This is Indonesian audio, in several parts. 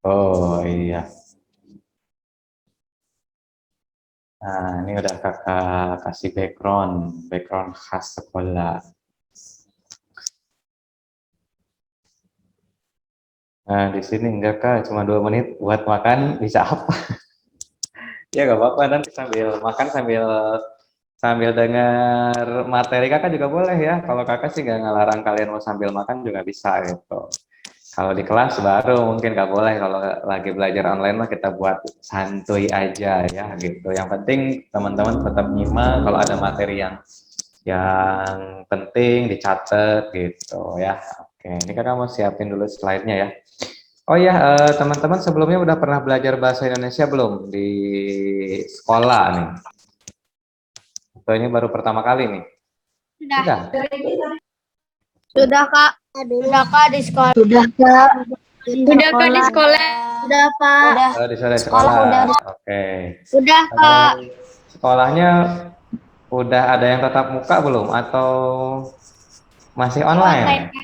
Oh iya. Nah, ini udah kakak kasih background khas sekolah. Nah, di sini enggak kak, cuma 2 menit buat makan, bisa apa? Ya nggak apa-apa, nanti sambil makan sambil sambil dengar materi kakak juga boleh ya. Kalau kakak sih nggak ngelarang kalian mau sambil makan juga bisa gitu. Kalau di kelas baru mungkin nggak boleh. Kalau lagi belajar online mah kita buat santuy aja ya gitu. Yang penting teman-teman tetap nyimak. Kalau ada materi yang penting dicatat gitu ya. Oke, ini kakak mau siapin dulu slide-nya ya. Oh ya, teman-teman sebelumnya udah pernah belajar bahasa Indonesia belum di sekolah nih? Atau ini baru pertama kali nih? Sudah. Sudah. Sudah kak. Sudah kak di sekolah. Sudah kak. Sudah kak di sekolah. Sudah pak. Sudah. Di sekolah. Udah. Oke. Sudah kak. Sekolahnya udah ada yang tatap muka belum atau masih online?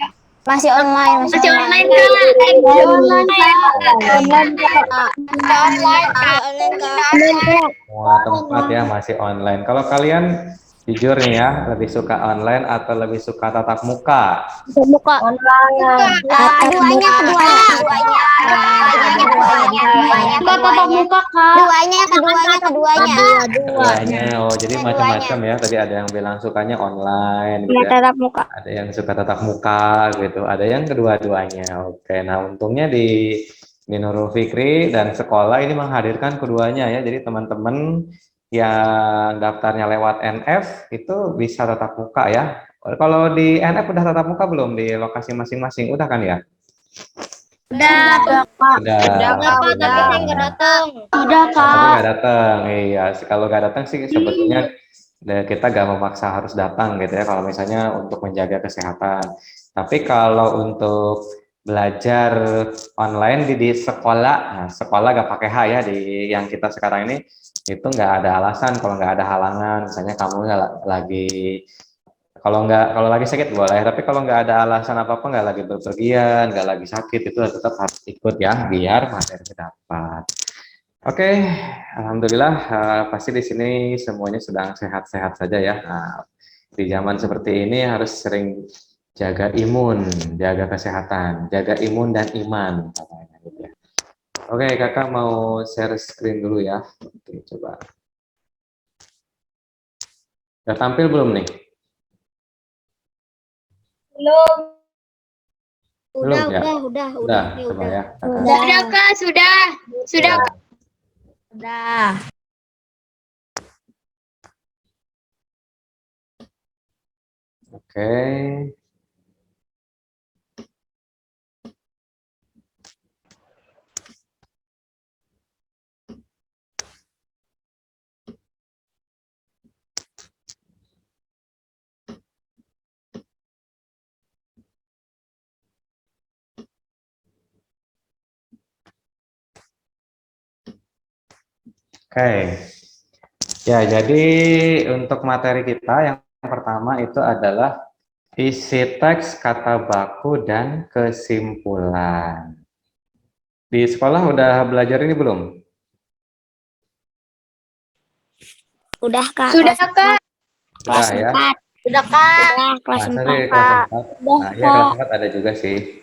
Masih online. Masih online kak. Masih online kak. Online kak. Masih online kak. Online kak. Semua tempat ya masih online. Kalau kalian jujur nih ya, lebih suka online atau lebih suka tatap muka? Buka online. Keduanya. Tatap muka kak. Keduanya. Oh, jadi macam-macam ya. Tadi ada yang bilang sukanya online gitu ya. Tatap muka. Ada yang suka tatap muka gitu. Ada yang kedua-duanya. Oke. Nah, untungnya di Nurul Fikri dan sekolah ini menghadirkan keduanya ya. Jadi teman-teman yang daftarnya lewat NF itu bisa tatap muka ya. Kalau di NF udah tatap muka belum di lokasi masing-masing? Udah kan ya? Udah kak. Udah. Tapi saya nggak datang. Udah Tapi kak. nggak datang. Iya, kalau nggak datang sih sebetulnya kita nggak memaksa harus datang gitu ya. Kalau misalnya untuk menjaga kesehatan. Tapi kalau untuk belajar online di sekolah, nah sekolah nggak pakai H ya di yang kita sekarang ini itu nggak ada alasan kalau nggak ada halangan. Misalnya kamu nggak lagi kalau lagi sakit boleh, tapi kalau nggak ada alasan apa-apa, nggak lagi berpergian, nggak lagi sakit, itu tetap harus ikut ya, biar materi dapat. Oke, alhamdulillah pasti di sini semuanya sedang sehat-sehat saja ya. Nah, di zaman seperti ini harus sering jaga imun, jaga kesehatan, jaga imun dan iman katanya gitu ya. Oke, kakak mau share screen dulu ya. Oke, coba. Udah tampil belum nih? Belum. Belum ya? Udah. Coba ya. Sudah kak, sudah. Sudah. Sudah. Oke. Oke. Ya, jadi untuk materi kita yang pertama itu adalah isi teks, kata baku, dan kesimpulan. Di sekolah udah belajar ini belum? Sudah kak. Sudah kak. Sudah ya? Sudah kak. Kelas Masa 4 sih kelas kak. 4? Sudah Nah, iya kelas 4 ada juga sih.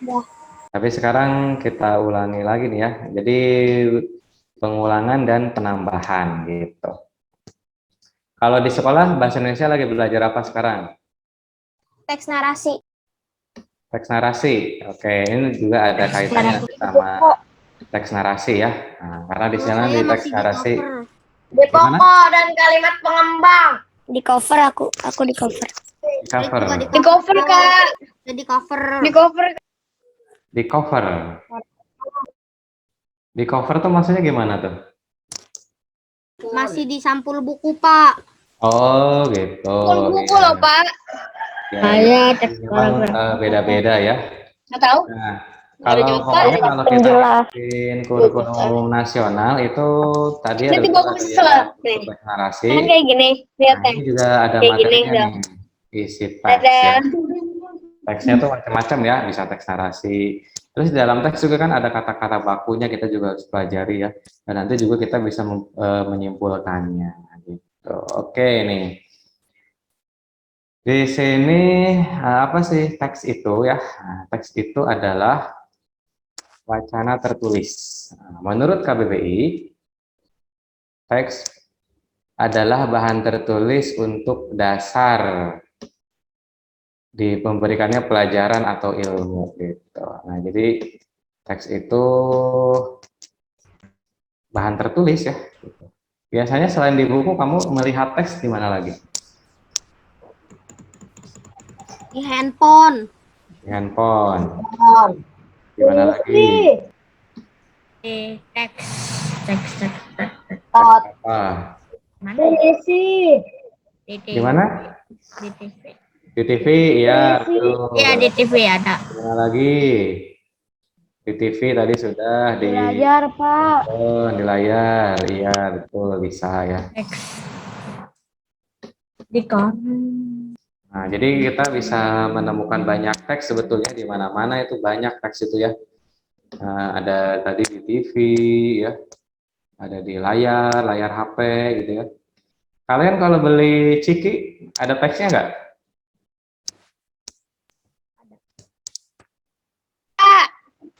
Tapi sekarang kita ulangi lagi nih ya. Jadi pengulangan dan penambahan gitu. Kalau di sekolah bahasa Indonesia lagi belajar apa sekarang? Teks narasi. Teks narasi. Oke, ini juga ada kaitannya sama teks narasi ya. Nah, karena di sana di teks narasi Di pokok dan kalimat pengembang. Di cover aku di cover. di cover. Di cover kak. Di cover. Di cover. Di cover. Di cover tuh maksudnya gimana tuh? Masih di sampul buku pak. Oh gitu. Sampul buku Ya. loh pak. Ya, memang beda-beda ya. Nggak tahu. Nah, pokoknya kalau kita bikin kurikulum nasional itu tadi ada teks narasi. Kayak gini, lihat Nah, ini juga ada kayak gini materinya dong. nih, isi teks ya. Teksnya tuh macam-macam ya, bisa teks narasi, Terus di dalam teks juga kan ada kata-kata bakunya, kita juga harus pelajari ya. Dan nanti juga kita bisa menyimpulkannya gitu. Oke nih. Di sini apa sih teks itu ya? Nah, teks itu adalah wacana tertulis. Nah, menurut KBBI, teks adalah bahan tertulis untuk dasar di pemberikannya pelajaran atau ilmu gitu. Nah, jadi teks itu bahan tertulis ya. Gitu. Biasanya selain di buku, kamu melihat teks di mana lagi? Di handphone. Di handphone. Di mana lagi? Di teks. Teks. Apa? Mana? Di mana? Di TV. Di TV, ya betul. Iya, di TV ada. Di mana lagi? Di TV tadi sudah, di Belajar, Pak. handphone, di layar, iya betul bisa ya. Teks. Di koran. Nah, jadi kita bisa menemukan banyak teks sebetulnya di mana-mana, itu banyak teks itu ya. Nah, ada tadi di TV ya, ada di layar, layar HP gitu ya. Kalian kalau beli ciki ada teksnya nggak?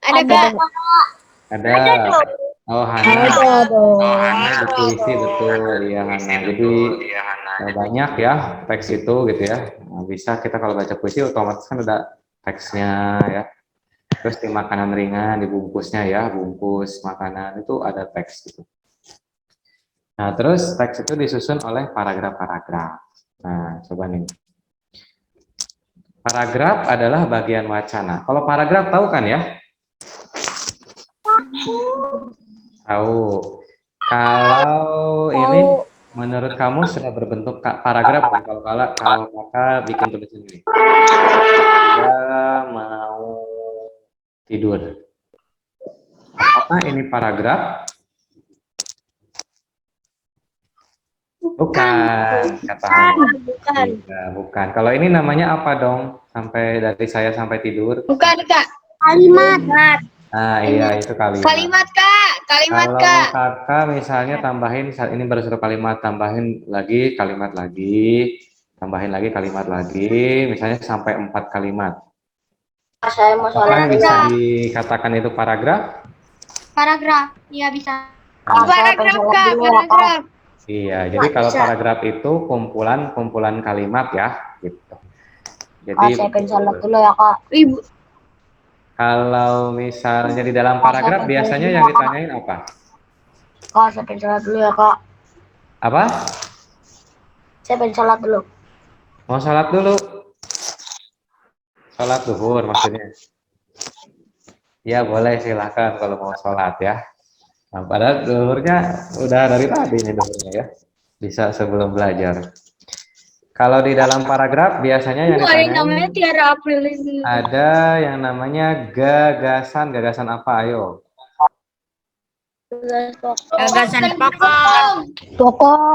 Ada, Kak. Ada. Oh, Hana. Oh, Hana berpuisi betul, iya Hana. Jadi banyak ya teks itu gitu ya. Nah, bisa kita kalau baca puisi otomatis kan ada teksnya ya. Terus di makanan ringan, dibungkusnya ya, bungkus makanan itu ada teks gitu. Nah, terus teks itu disusun oleh paragraf-paragraf. Nah, coba nih. Paragraf adalah bagian wacana. Kalau paragraf tahu kan ya? Tahu. Kalau ini menurut kamu sudah berbentuk paragraf kan? Kalau kakak bikin tulisan ini. Dia mau tidur. Apakah ini paragraf? Bukan, kata Hana. Bukan. Iya, bukan. Kalau ini namanya apa dong? Sampai dari saya sampai tidur. Bukan, Kak. Kalimat. Nah, iya itu kalimat. Kalimat, Kak. Kalimat, Kalau Kak. kakak misalnya tambahin saat ini baru satu kalimat, tambahin lagi kalimat lagi, tambahin lagi kalimat lagi, misalnya sampai 4 kalimat. Saya mau Apakah bisa dikatakan itu paragraf? Paragraf. Iya, bisa. Nah, Paragraf, Kak. Paragraf. iya, jadi kalau paragraf itu kumpulan kalimat ya, gitu. Jadi Saya pengen dulu ya, Kak. Ibu. kalau misalnya di dalam paragraf biasanya yang ditanyain apa? Kak, saya pengen dulu ya, Kak. Apa? Saya pengen sholat dulu. Mau sholat dulu? Sholat zuhur maksudnya? Ya boleh silahkan kalau mau sholat ya. Nah, padahal zuhurnya udah dari tadi nih zuhurnya ya. Bisa sebelum belajar. Kalau di dalam paragraf biasanya yang ditanyain Tiara April ini. ada yang namanya gagasan. Gagasan apa? Ayo. Gagasan pokok.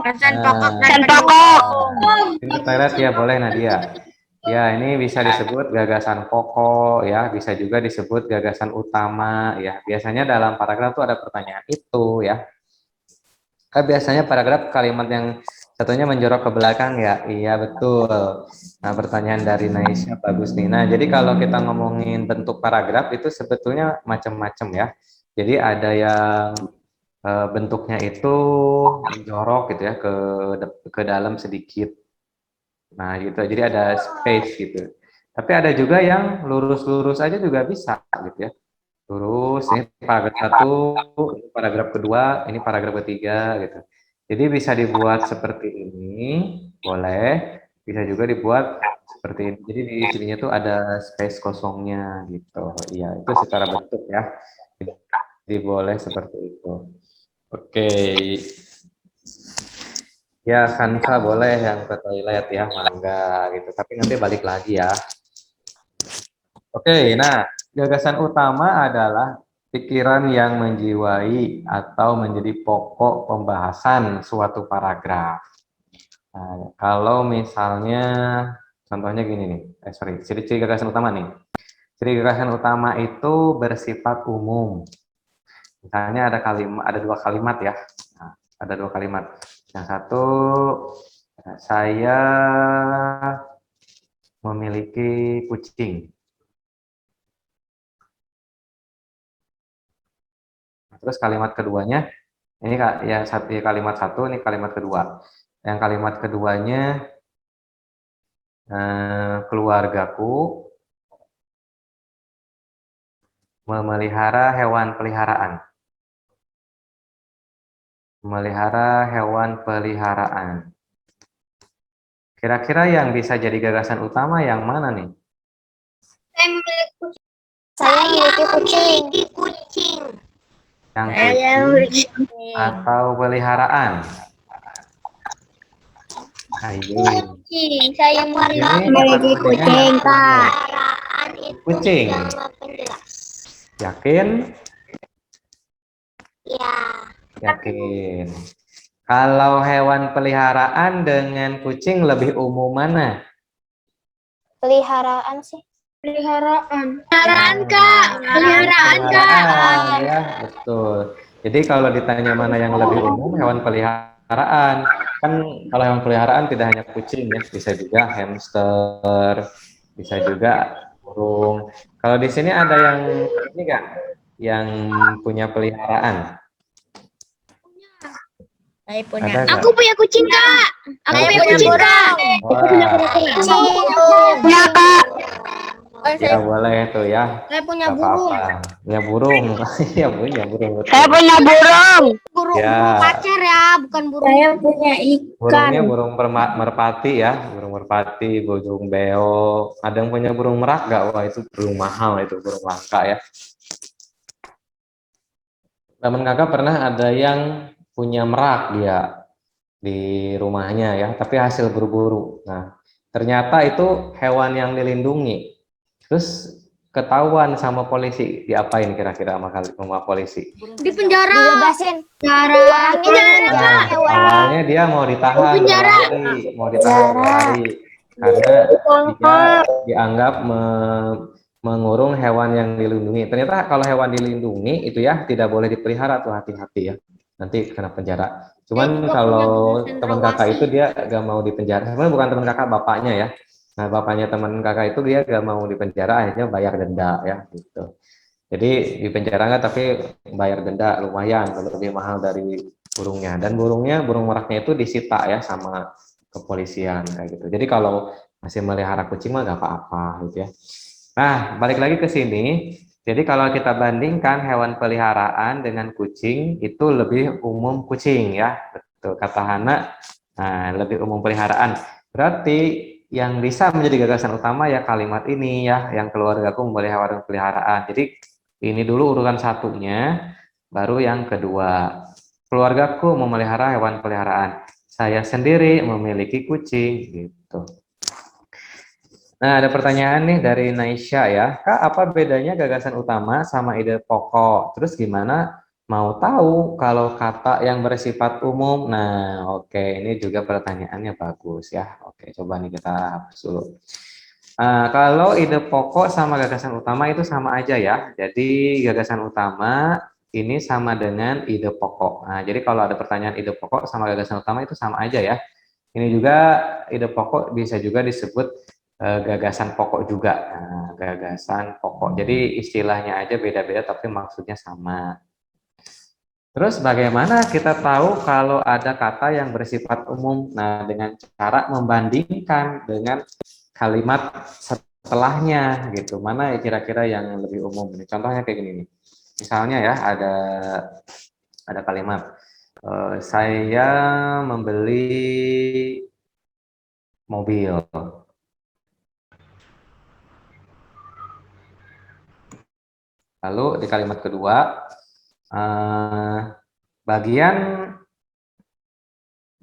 Gagasan pokok dan Ini toilet ya boleh Nadia. Ya ini bisa disebut gagasan pokok ya, bisa juga disebut gagasan utama ya. Biasanya dalam paragraf itu ada pertanyaan itu ya. Kan biasanya paragraf kalimat yang satunya menjorok ke belakang ya. Iya betul. Nah pertanyaan dari Naisha bagus nih. Nah jadi kalau kita ngomongin bentuk paragraf itu sebetulnya macam-macam ya. Jadi ada yang bentuknya itu menjorok gitu ya ke dalam sedikit. Nah gitu. Jadi ada space gitu. Tapi ada juga yang lurus-lurus aja juga bisa gitu ya. Lurus, ini paragraf 1, ini paragraf kedua, ini paragraf ketiga gitu. Jadi bisa dibuat seperti ini, boleh. Bisa juga dibuat seperti ini. Jadi di sininya tuh ada space kosongnya gitu. Iya, itu secara bentuk ya. Jadi boleh seperti itu. Oke. Ya, Kansa boleh yang ke toilet ya, mangga gitu. Tapi nanti balik lagi ya. Oke, nah gagasan utama adalah pikiran yang menjiwai atau menjadi pokok pembahasan suatu paragraf. Nah, kalau misalnya contohnya gini nih, ciri-ciri gagasan utama nih. Ciri gagasan utama itu bersifat umum. Misalnya ada dua kalimat ya. Nah, ada dua kalimat. Yang satu, saya memiliki kucing. Terus kalimat keduanya, ini ya satu kalimat satu, ini kalimat kedua. Yang kalimat keduanya, keluargaku memelihara hewan peliharaan. Memelihara hewan peliharaan. Kira-kira yang bisa jadi gagasan utama yang mana nih? Saya memiliki kucing. Yang Saya memiliki kucing atau peliharaan? Ayo. kucing. Saya memiliki kucing, Kak. Kucing. Yakin? Ya. Yakin. Kalau hewan peliharaan dengan kucing lebih umum mana? Peliharaan sih. Peliharaan. Peliharaan, Kak. Peliharaan, Kak. Peliharaan, ya, betul. Jadi kalau ditanya mana yang lebih umum, hewan peliharaan. Kan kalau hewan peliharaan tidak hanya kucing ya, bisa juga hamster, bisa juga burung. Kalau di sini ada yang ini enggak? Yang punya peliharaan? Saya punya. Ada nggak? Aku punya kucing, Kak. Aku Ada punya kucing? kucing, Kak. Wah, Punya, Kak. ya boleh tuh ya. Saya punya Nggak burung. apa-apa. Ya burung, ya punya burung. Betul. Saya punya burung. Burung Ya. pacar ya, bukan burung. Saya punya ikan. Burungnya burung merpati ya, burung merpati, burung beo. Ada yang punya burung merak nggak? Wah itu burung mahal, itu burung langka ya. Teman kakak pernah ada yang punya merak dia di rumahnya ya, tapi hasil berburu. Nah, ternyata itu hewan yang dilindungi. Terus ketahuan sama polisi, diapain kira-kira sama polisi? Di penjara. Dibebasin. Nah, awalnya dia mau ditahan Penjara. 2 hari, mau ditahan 2 hari karena dia dianggap mengurung hewan yang dilindungi. Ternyata kalau hewan dilindungi itu ya tidak boleh dipelihara, tuh hati-hati ya. Nanti kena penjara. Cuman kalau teman kakak itu dia gak mau dipenjara. Sebenarnya bukan teman kakak, bapaknya ya. Nah, bapaknya teman kakak itu dia gak mau dipenjara, akhirnya bayar denda ya gitu. Jadi dipenjara nggak, tapi bayar denda lumayan, lebih mahal dari burungnya. Dan burung meraknya itu disita ya sama kepolisian kayak gitu. Jadi kalau masih melihara kucing mah nggak apa-apa gitu ya. Nah, balik lagi ke sini. Jadi kalau kita bandingkan hewan peliharaan dengan kucing, itu lebih umum kucing ya. Betul kata Hana. Nah, lebih umum peliharaan. Berarti yang bisa menjadi gagasan utama ya kalimat ini ya, yang keluargaku memelihara hewan peliharaan. Jadi ini dulu urutan satunya, baru yang kedua. Keluargaku memelihara hewan peliharaan. Saya sendiri memiliki kucing gitu. Nah, ada pertanyaan nih dari Naisha ya. Kak, apa bedanya gagasan utama sama ide pokok? Terus gimana mau tahu kalau kata yang bersifat umum? Nah, oke, ini juga pertanyaannya bagus ya. Oke, coba nih kita hapus dulu. Kalau ide pokok sama gagasan utama itu sama aja ya. Jadi gagasan utama ini sama dengan ide pokok. Nah, jadi kalau ada pertanyaan ide pokok sama gagasan utama itu sama aja ya. Ini juga ide pokok bisa juga disebut gagasan pokok juga. Nah, gagasan pokok. Jadi istilahnya aja beda-beda tapi maksudnya sama. Terus bagaimana kita tahu kalau ada kata yang bersifat umum? Nah, dengan cara membandingkan dengan kalimat setelahnya gitu. Mana kira-kira yang lebih umum? Contohnya kayak gini nih. Misalnya ya ada kalimat saya membeli mobil. Lalu di kalimat kedua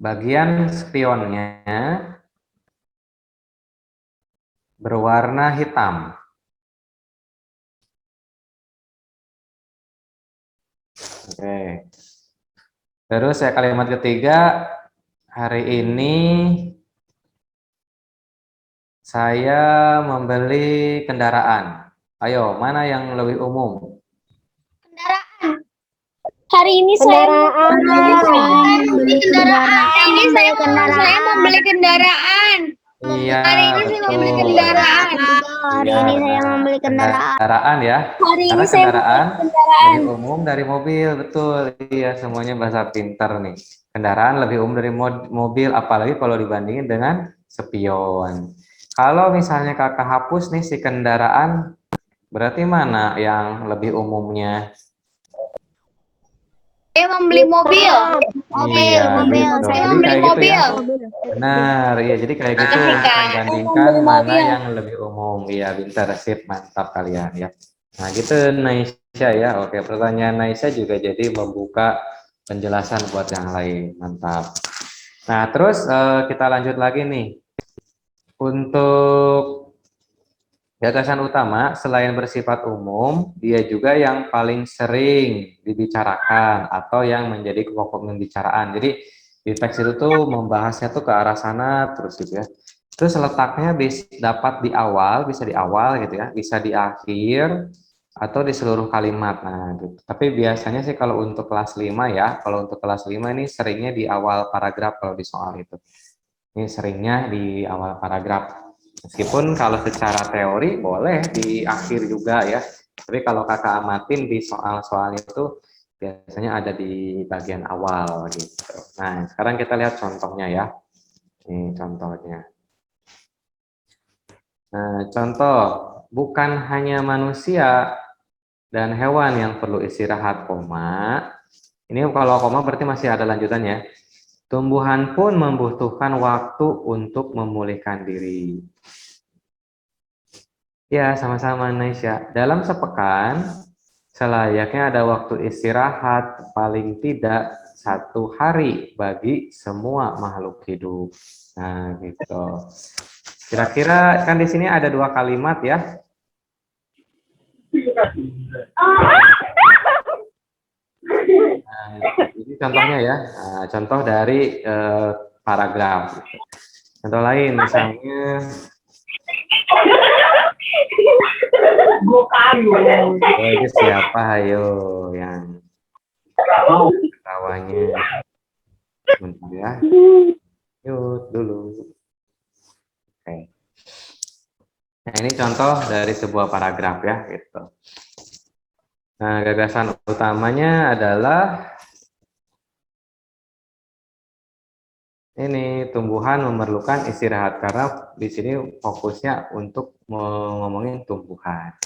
bagian spionnya berwarna hitam. Oke. Terus ya kalimat ketiga, hari ini saya membeli kendaraan. Ayo, mana yang lebih umum? Hari ini Kendaraan. membeli kendaraan. Hari ini saya membeli kendaraan. Iya, Hari ini saya betul. membeli kendaraan. Hari Iya, ini saya benar. membeli kendaraan. Kendaraan ya. Hari Karena ini saya membeli kendaraan kendaraan. lebih umum dari mobil, betul. Iya, semuanya bahasa pintar nih. Kendaraan lebih umum dari mobil, apalagi kalau dibandingin dengan spion. Kalau misalnya kakak hapus nih si kendaraan, berarti mana yang lebih umumnya? Saya membeli mobil. Iya, gitu. Saya Jadi membeli kayak gitu ya. mobil. Benar, iya. Jadi kayak gitu Kak. membandingkan mana yang lebih umum. Iya, pintar, sip, mantap kalian ya. Nah, gitu Naisha ya. Oke, pertanyaan Naisha juga jadi membuka penjelasan buat yang lain. Mantap. Nah, terus kita lanjut lagi nih. Untuk gagasan utama, selain bersifat umum, dia juga yang paling sering dibicarakan atau yang menjadi pokok pembicaraan. Jadi di teks itu tuh membahasnya tuh ke arah sana terus gitu ya. Terus letaknya dapat di awal, bisa di awal gitu ya, bisa di akhir atau di seluruh kalimat. Nah, gitu. Tapi biasanya sih kalau untuk kelas 5 ya, kalau untuk kelas 5 ini seringnya di awal paragraf kalau di soal itu. Ini seringnya di awal paragraf. Meskipun kalau secara teori boleh di akhir juga ya. Tapi kalau kakak amatin di soal-soal itu biasanya ada di bagian awal gitu. Nah, sekarang kita lihat contohnya ya. Ini contohnya. Nah, contoh, bukan hanya manusia dan hewan yang perlu istirahat, koma. Ini kalau koma berarti masih ada lanjutannya. Tumbuhan pun membutuhkan waktu untuk memulihkan diri. Ya, sama-sama Naisha. Dalam sepekan, selayaknya ada waktu istirahat paling tidak 1 hari bagi semua makhluk hidup. Nah, gitu. Kira-kira kan di sini ada 2 kalimat ya. Nah, ini contohnya ya. Nah, contoh dari paragraf. Contoh lain misalnya. Oh, itu siapa ayo yang ketawanya? Bentar ya. Yuk dulu. Oke. Nah, ini contoh dari sebuah paragraf ya gitu. Nah, gagasan utamanya adalah ini tumbuhan memerlukan istirahat karena di sini fokusnya untuk ngomongin tumbuhan.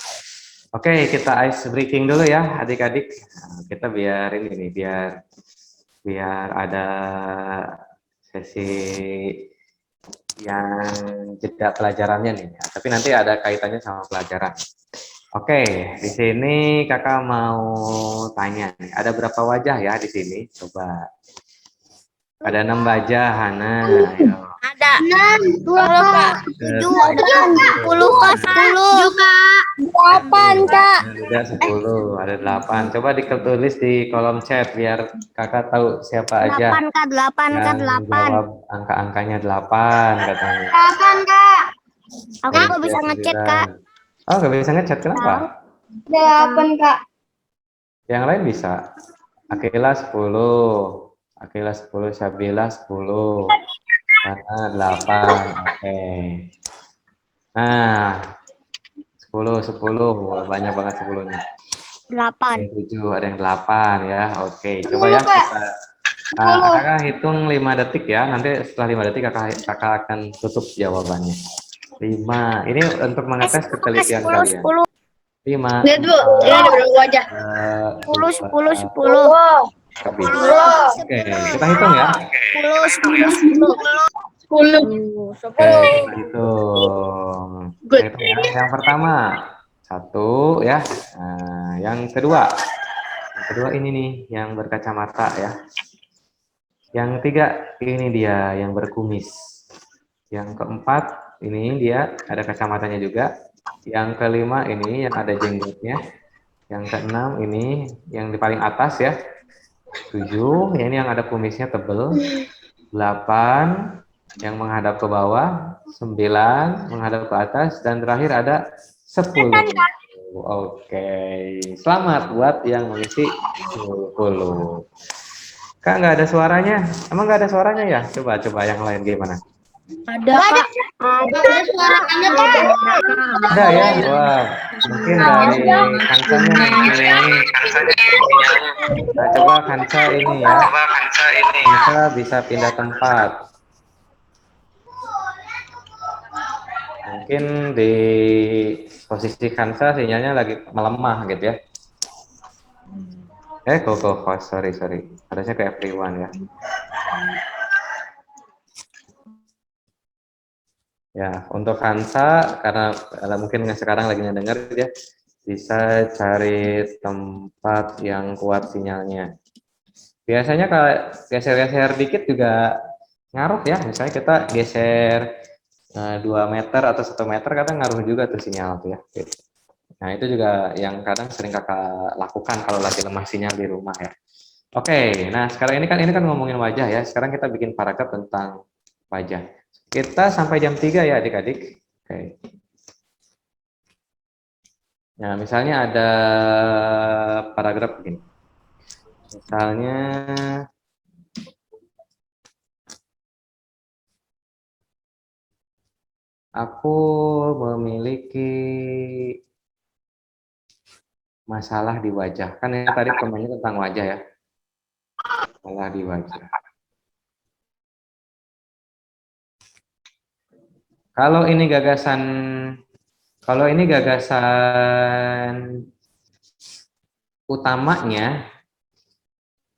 Oke, kita ice breaking dulu ya, adik-adik. Nah, kita biar ini biar ada sesi yang jeda pelajarannya nih. Tapi nanti ada kaitannya sama pelajaran. Oke, di sini kakak mau tanya nih, ada berapa wajah ya di sini? Coba. Ada 6 wajah, Hana. Ayo. Ada 6, 2 Kak, 7, 10 Kak, 10 Kak, 8 Kak. Ada 10, ada 8. Coba ditulis di kolom chat biar kakak tahu siapa aja 8 Kak, 8 Kak, yang 8. jawab angka-angkanya 8 katanya. 8 Kak. Aku nggak bisa ngechat Kak. Oh, nggak bisa ngechat, kenapa? 8 Kak. Yang lain bisa. Akila 10, Akila 10, Syabila 10, Hana 8. Oke. Nah, 10, banyak banget 10-nya. 8. Ada yang 7, ada yang 8 ya. Oke, coba ya kita kakak hitung 5 detik ya. Nanti setelah 5 detik kakak akan tutup jawabannya. 5. Ini untuk mengetes ketelitian 10, kalian. 10. 5. Lihat Bu, ini ada berapa wajah? 10, 10, 10. Lebih. Oke, kita hitung ya. 10, 10, 10. 10. Oke, kita hitung. Kita hitung ya. Yang pertama 1 ya. Nah, yang kedua ini nih yang berkacamata ya. Yang 3 ini dia yang berkumis. Yang keempat ini dia ada kacamatanya juga. Yang kelima ini yang ada jenggotnya. Yang keenam ini yang di paling atas ya. 7 ya, ini yang ada kumisnya tebel. 8 yang menghadap ke bawah. 9 menghadap ke atas, dan terakhir ada 10. Oke. Selamat buat yang mengisi 10. Kak, nggak ada suaranya. Emang nggak ada suaranya ya? Coba yang lain gimana? Ada Kak. Ada suaranya Kak. Ada ya? Wah, mungkin dari kansanya nih. Nah, coba kansa ini ya. Kansa bisa pindah tempat. Mungkin di posisi kansa sinyalnya lagi melemah gitu ya. Sorry. Harusnya ke everyone ya. Ya, untuk Hansa, karena mungkin sekarang lagi ngedenger ya, bisa cari tempat yang kuat sinyalnya. Biasanya kalau geser-geser dikit juga ngaruh ya, misalnya kita geser 2 meter atau 1 meter, kadang ngaruh juga tuh sinyal tuh ya. Nah, itu juga yang kadang sering kakak lakukan kalau lagi lemah sinyal di rumah ya. Oke, nah sekarang ini kan ngomongin wajah ya. Sekarang kita bikin paragraf tentang wajah. Kita sampai jam 3 ya adik-adik. Oke. Nah, misalnya ada paragraf begini. Misalnya aku memiliki masalah di wajah. Kan yang tadi komennya tentang wajah ya. Masalah di wajah. Kalau ini gagasan utamanya,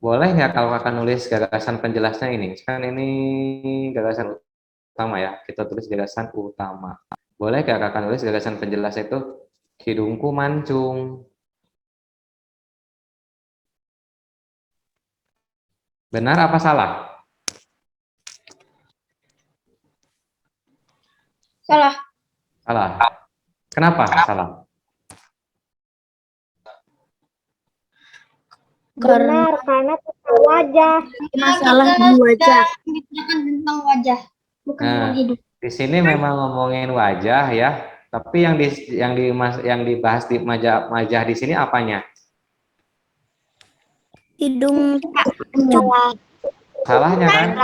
boleh nggak kalau kakak nulis gagasan penjelasnya ini? Kan ini gagasan utama ya, kita tulis gagasan utama. Boleh nggak kakak nulis gagasan penjelas itu? Hidungku mancung. Benar apa salah? Salah. Salah. Kenapa salah? Benar, karena tentang wajah. Masalah di wajah. Menceritakan tentang wajah, bukan Nah, tentang hidup. di sini memang ngomongin wajah ya, tapi yang dibahas di wajah di sini apanya? Hidung. Salahnya kan?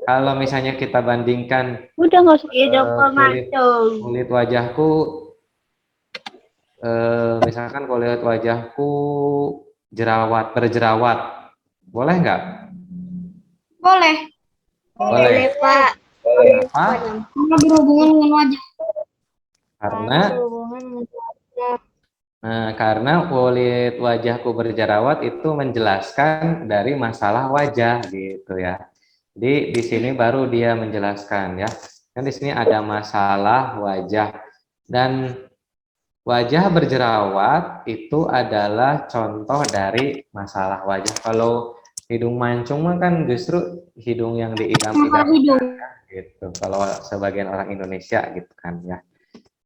Kalau misalnya kita bandingkan Udah nggak usah kulit wajahku, misalkan kulit wajahku berjerawat, boleh nggak? Boleh. Boleh. Pak. Kenapa? Karena berhubungan dengan wajah. Karena kulit wajahku berjerawat itu menjelaskan dari masalah wajah gitu ya. Jadi di sini baru dia menjelaskan ya. Kan di sini ada masalah wajah dan wajah berjerawat itu adalah contoh dari masalah wajah. Kalau hidung mancung mah kan justru hidung yang diidam-idamkan gitu. Kalau sebagian orang Indonesia gitu kan ya.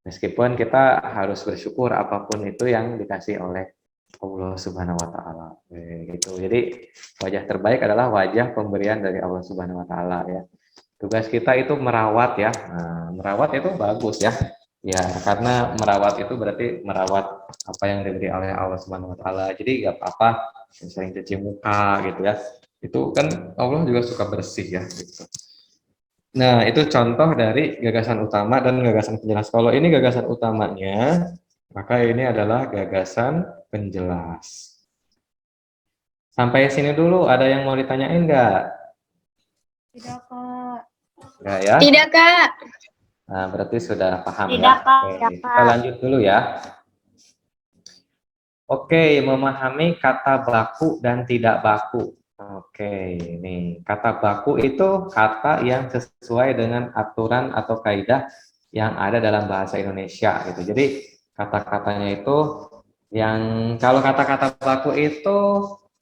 Meskipun kita harus bersyukur apapun itu yang dikasih oleh Allah Subhanahu wa taala. Gitu. Jadi wajah terbaik adalah wajah pemberian dari Allah Subhanahu wa taala ya. Tugas kita itu merawat ya. Nah, merawat itu bagus ya. Ya, karena merawat itu berarti merawat apa yang diberi oleh Allah Subhanahu wa taala. Jadi nggak apa-apa sering cuci muka gitu ya. Itu kan Allah juga suka bersih ya gitu. Nah, itu contoh dari gagasan utama dan gagasan penjelas. Kalau ini gagasan utamanya, maka ini adalah gagasan penjelas. Sampai sini dulu, ada yang mau ditanyain nggak? Tidak, Kak. Nggak ya? Tidak, Kak. Nah, berarti sudah paham Tidak, ya? Kak. Oke, kita lanjut dulu ya. Oke, memahami kata baku dan tidak baku. Oke, ini kata baku itu kata yang sesuai dengan aturan atau kaidah yang ada dalam bahasa Indonesia gitu. Jadi kata-katanya itu yang kalau kata-kata baku itu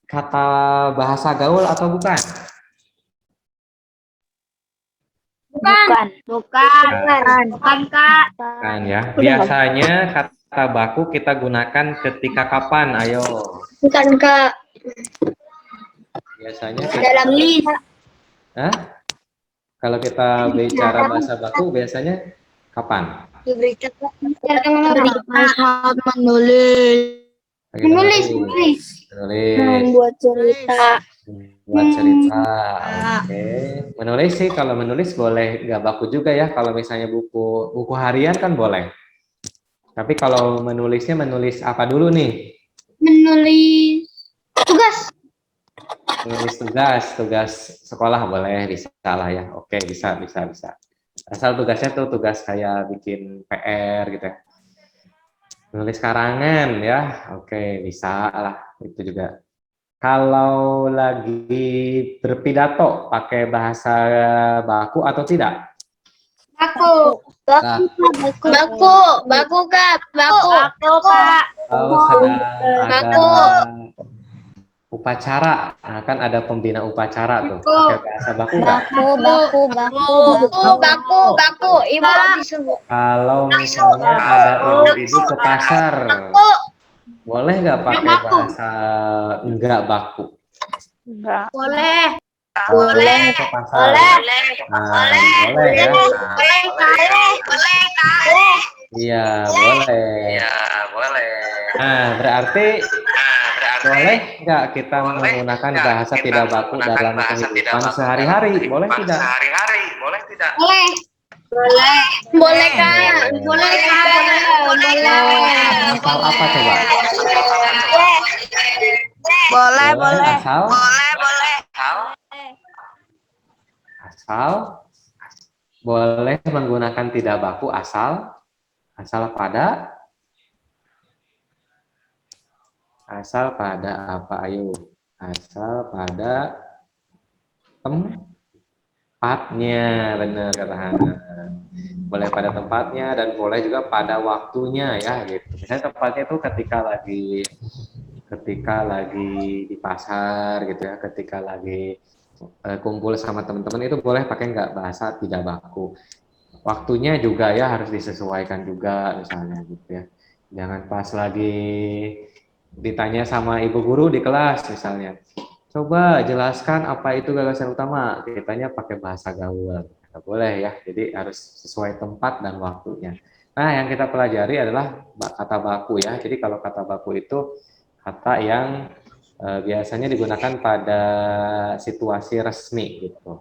kata bahasa gaul atau bukan? Bukan, Kak. Kan ya. Biasanya kata baku kita gunakan ketika kapan? Ayo. Bukan, Kak. Biasanya Dalam list. Hah? Kalau kita bicara bahasa baku biasanya kapan? Berita menulis. Lagi menulis. Menulis. Membuat cerita. Buat cerita. Oke. Menulis sih, kalau menulis boleh nggak baku juga ya. Kalau misalnya buku harian kan boleh. Tapi kalau menulisnya menulis apa dulu nih? menulis tugas. Menulis tugas sekolah boleh, bisa lah ya. Oke, bisa. Asal tugasnya tuh tugas kayak bikin PR gitu ya. Menulis karangan ya. Oke, bisa lah itu juga. Kalau lagi berpidato pakai bahasa baku atau tidak? Baku. Nah, Baku Kak. Baku. kalau sedang ada Baku. upacara, nah kan ada pembina upacara tuh. Pakai bahasa baku nggak? Baku. Ibu disuruh. Kalau misalnya ada ibu-ibu ke pasar, boleh nggak pakai bahasa enggak baku? Boleh. Boleh ke pasar. Nah, boleh ya. Iya, boleh. Nah, berarti boleh nggak kita menggunakan bahasa tidak baku dalam kehidupan sehari-hari? Boleh tidak? Boleh Kak. Asal apa coba? Boleh. Asal boleh menggunakan tidak baku asal pada apa? Ayo, asal pada tempatnya, benar kata Hana. Boleh pada tempatnya dan boleh juga pada waktunya ya gitu. Misalnya tempatnya itu ketika lagi di pasar gitu ya, ketika lagi kumpul sama teman-teman itu boleh pakai nggak bahasa tidak baku. Waktunya juga ya harus disesuaikan juga misalnya gitu ya. Jangan pas lagi ditanya sama ibu guru di kelas misalnya. Coba jelaskan apa itu gagasan utama. Kitanya pakai bahasa gaul. Nggak boleh ya. Jadi harus sesuai tempat dan waktunya. Nah, yang kita pelajari adalah kata baku ya. Jadi kalau kata baku itu kata yang biasanya digunakan pada situasi resmi gitu.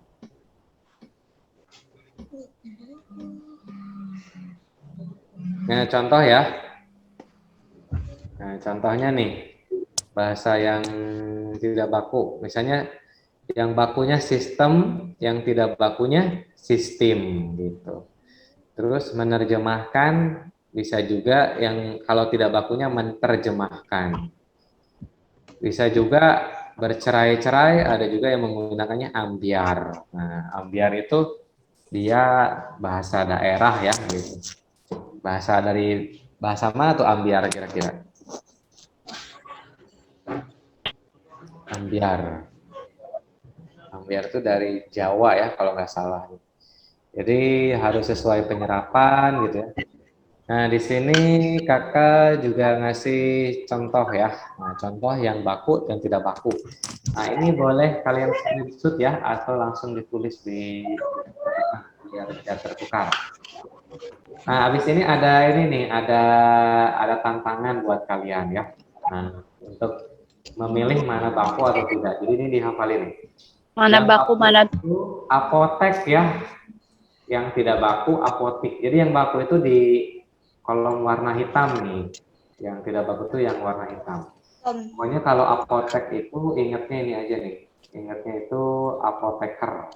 Nah, contoh ya. Nah, contohnya nih, bahasa yang tidak baku. Misalnya yang bakunya sistem, yang tidak bakunya sistem gitu. Terus menerjemahkan bisa juga yang kalau tidak bakunya menerjemahkan. Bisa juga bercerai-cerai, ada juga yang menggunakannya ambiar. Nah, ambiar itu dia bahasa daerah ya gitu. Bahasa mana tuh ambiar kira-kira? Ambiar itu dari Jawa ya kalau nggak salah. Jadi harus sesuai penyerapan gitu ya. Nah di sini kakak juga ngasih contoh ya. Nah contoh yang baku dan tidak baku. Nah ini boleh kalian screenshot ya atau langsung ditulis di biar tertukar. Nah habis ini ada tantangan buat kalian ya. Nah untuk memilih mana baku atau tidak. Jadi ini dihafalin. Mana baku, mana itu apotek ya. Yang tidak baku apotik. Jadi yang baku itu di kolom warna hitam nih. Yang tidak baku itu yang warna hitam. Pokoknya kalau apotek itu ingatnya ini aja nih. Ingatnya itu apoteker.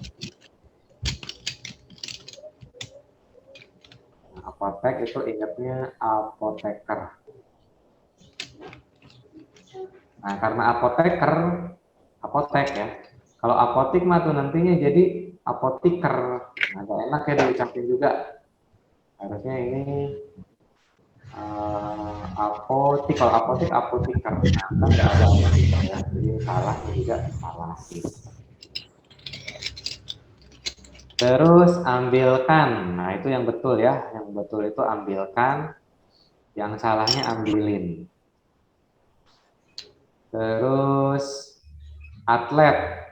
Nah, apotek itu ingatnya apoteker. Nah, karena apoteker, apotek ya. Kalau apotik mah tuh nantinya jadi apotiker. Nah, agak enak ya diucapin juga. Harusnya ini apotik. Kalau apotik apotiker. Nah, kan nggak ada apotiker ya. Jadi salah juga salah sih. Terus ambilkan. Nah, itu yang betul ya. Yang betul itu ambilkan. Yang salahnya ambilin. Terus atlet.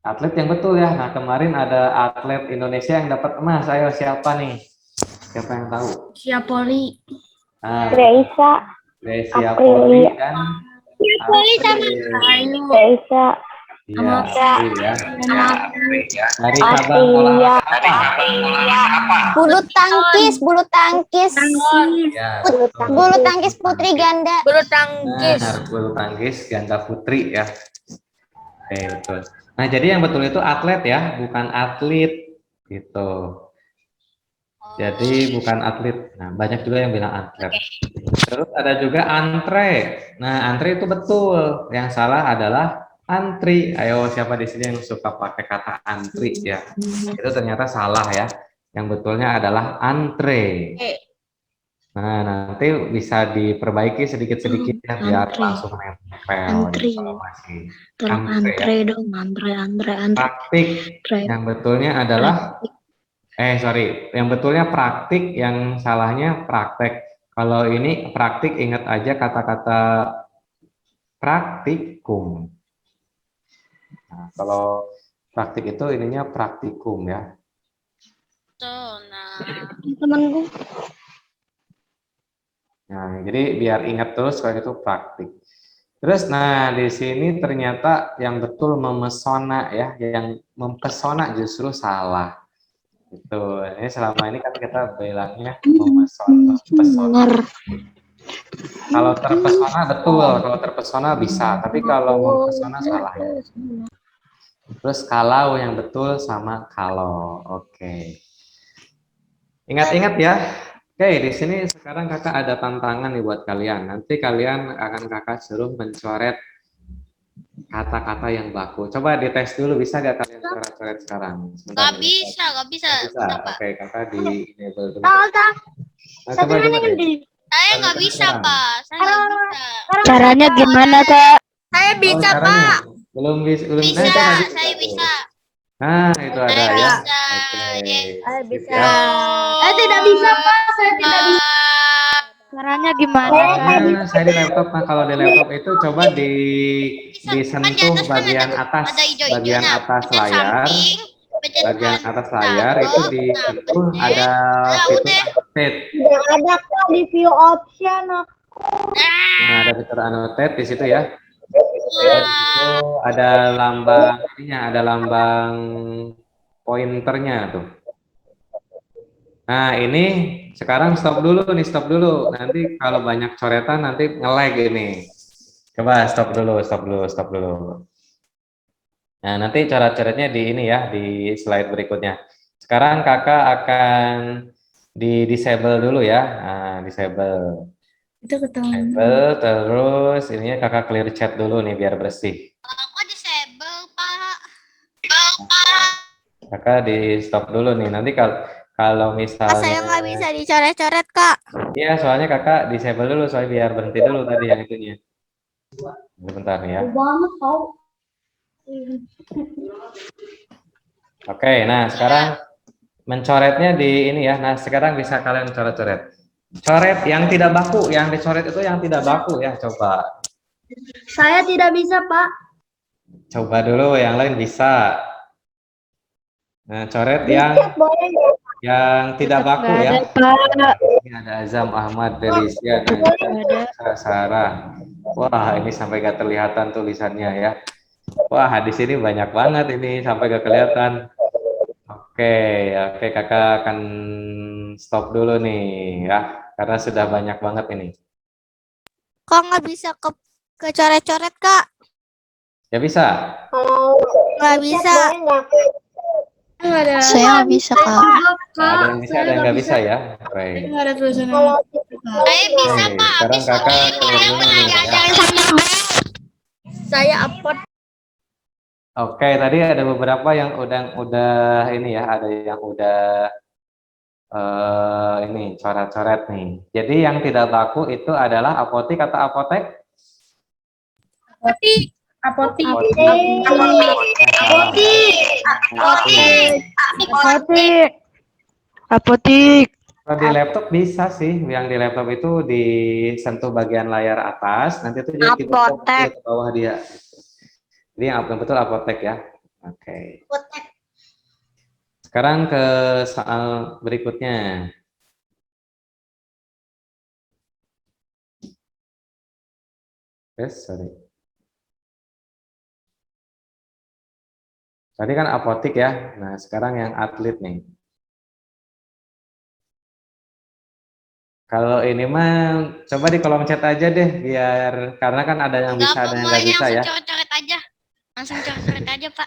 Atlet yang betul ya. Nah, kemarin ada atlet Indonesia yang dapat emas. Ayo siapa nih? Siapa yang tahu? Siapoli. Ah, Gracia. Gracia Poli Aprilia. dan Poli sama Ayu. Iya, Gracia. Apri ya. Dari cabang Aprilia. olahraga apa? bulu tangkis, bulu tangkis. Ya, Bulu tangkis putri ganda. Bulu Nah, tangkis. bulu tangkis ganda putri ya. Oke, betul. Nah, jadi yang betul itu atlet ya, bukan atlet gitu. Jadi bukan atlet. Nah, banyak juga yang bilang atlet. Terus ada juga antre. Nah, antre itu betul. Yang salah adalah antri. Ayo, siapa di sini yang suka pakai kata antri ya? Itu ternyata salah ya. Yang betulnya adalah antre. Nah, nanti bisa diperbaiki sedikit-sedikit ya biar langsung nempel Antri. kalau masih Tolong antre ya. antre dong, antre. Praktik. Yang betulnya adalah sorry, yang betulnya praktik, yang salahnya praktek. Kalau ini praktik, ingat aja kata-kata praktikum. Nah, kalau praktik itu ininya praktikum ya. Temanku. Nah, jadi biar ingat terus kalau itu praktik. Terus, nah di sini ternyata yang betul memesona ya, yang mempesona justru salah. Itu, ini selama ini kan kita bilangnya mempesona. Kalau terpesona betul, kalau terpesona bisa, tapi kalau mempesona salah ya. Terus kalau yang betul sama kalau, oke. Ingat-ingat ya. Oke, di sini sekarang kakak ada tantangan nih buat kalian. Nanti kalian akan kakak suruh mencoret kata-kata yang baku. Coba dites dulu, bisa gak kalian coret-coret sekarang? Gak bisa, gak bisa. Bisa. Oke, kakak di enable dulu. Nah, Tapi coba mana yang deh. Saya nggak bisa, Pak. Saya nggak bisa. Caranya gimana, Kak? Saya Oh, caranya belum bisa, belum Bisa, itu tadi saya bisa. Nah, itu ada Saya ya. bisa. Oke. Saya Sip bisa. ya. Saya tidak bisa, Pak. Saya tidak bisa. Caranya gimana? Caranya saya di laptop, nah kalau di laptop itu coba disentuh Kan bagian ada atas, hijau-hijaunya. bagian atas Pencet layar, samping, pencet bagian atas layar tabel. itu di Nah, situ pencet. ada Nah, fitur udah. annotate. Tidak ada kok di view option. Nah, ada fitur annotate di situ ya. Ya, di situ ada lambang ininya, ada lambang pointernya tuh. Nah, ini sekarang stop dulu nih, stop dulu. Nanti kalau banyak coretan nanti nge-lag ini. Coba stop dulu, stop dulu, stop dulu. Nah, nanti cara-caranya di ini ya, di slide berikutnya. Sekarang kakak akan di disable dulu ya. Nah, disable. Itu ketemu. Disable, terus ininya kakak clear chat dulu nih biar bersih. Kok disable, Pak? Kakak di stop dulu nih. Nanti kalau misalnya Saya nggak bisa dicoret-coret, Kak. iya, soalnya kakak disable dulu, soalnya biar berhenti dulu tadi yang itunya. Sebentar nih ya. Banget tau. Oke, nah sekarang mencoretnya di ini ya. Nah, sekarang bisa kalian coret-coret. Coret yang tidak baku, yang dicoret itu yang tidak baku ya, coba. Saya tidak bisa, Pak. Coba dulu yang lain bisa. Nah, coret yang tidak baku ya. Ini ada Azam, Ahmad, Delicia, dan Sarah. Wah, ini sampai gak terlihatan tulisannya ya. Wah, di sini banyak banget ini sampai gak kelihatan. Oke, oke kakak akan stop dulu nih ya, karena sudah banyak banget ini. Kok nggak bisa kecoret-coret, Kak? Ya bisa. Nggak bisa. Saya nggak bisa, Kak. Ada yang bisa, ada yang nggak bisa ya. Baik. Nggak ada tulisannya. Saya bisa, Oke, Pak. sekarang kakak clear dulu nih ya. Saya upload. Oke, tadi ada beberapa yang udah ini ya, ada yang udah ini coret-coret nih. Jadi yang tidak baku itu adalah apotik atau apotek? Apotik. Apotik. Apotik. Kalau di laptop bisa sih, yang di laptop itu disentuh bagian layar atas, nanti itu dia Apotek. ke bawah dia. Jadi yang betul apotek ya. Oke. Sekarang ke soal berikutnya. Sorry. Tadi kan apotik ya. Nah, sekarang yang atlet nih. Kalau ini mah coba di kolom chat aja deh, biar karena kan ada yang bisa, ada yang nggak bisa ya. Coret-coret aja. Langsung coret-coret aja, Pak.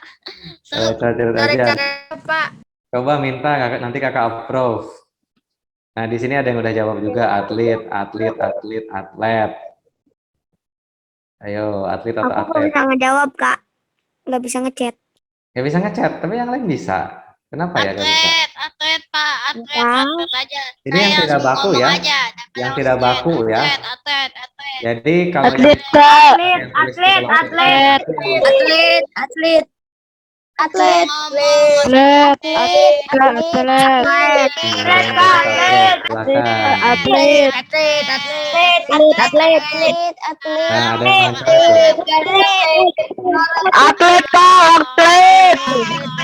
Coret aja. Pak. Coba minta kakak, nanti kakak approve. Nah, di sini ada yang udah jawab juga, atlet, atlet, atlet, atlet. Ayo, atlet atau Aku nggak atlet? bisa ngejawab, Kak. Nggak bisa ngechat. Nggak bisa ngechat, tapi yang lain bisa. Kenapa ya nggak bisa? Atlet, Pak. Ya. Atlet aja. Ini yang tidak baku ya. Yang tidak baku ya. Atlet. Jadi kalau Atlet, yang Kak. yang tulis di kolom chat Atlet. itu Atlet. Nah, ada yang lancar tuh. Atlet, Kak. Atlet.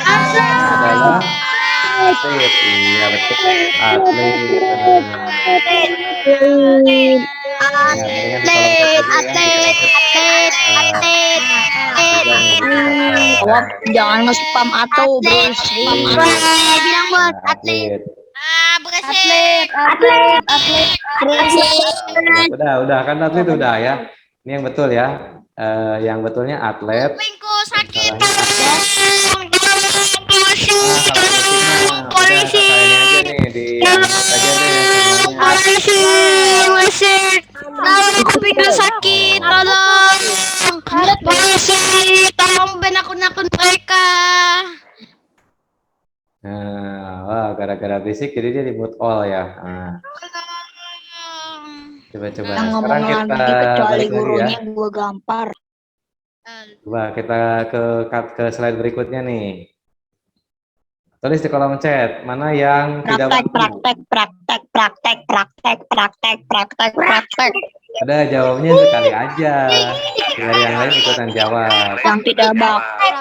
Adalah atlet. Iya betul. Atlet. Nah, mendingan di kolom chat aja ya. Jawab, jangan nge-spam atau berisik. Bilang bos, Atlet. atlet. Udah kan atlet udah ya. Ini yang betul ya. Yang betulnya atlet. Kupingku sakit. Polisi. Aja nih di aja deh semuanya. Kupingku sakit, tolong. Polisi, tolong ben akun-akun mereka. Nah, wah gara-gara berisik jadi dia di mute all ya. Nah, coba. Yang ngomong Sekarang kita lagi kecuali balik lagi ya. gurunya gue gampar. Coba kita ke slide berikutnya nih. Tulis di kolom chat mana yang tidak baku. Praktek. Udah jawabnya sekali aja. Biar yang lain ikutan jawab. Yang tidak baku.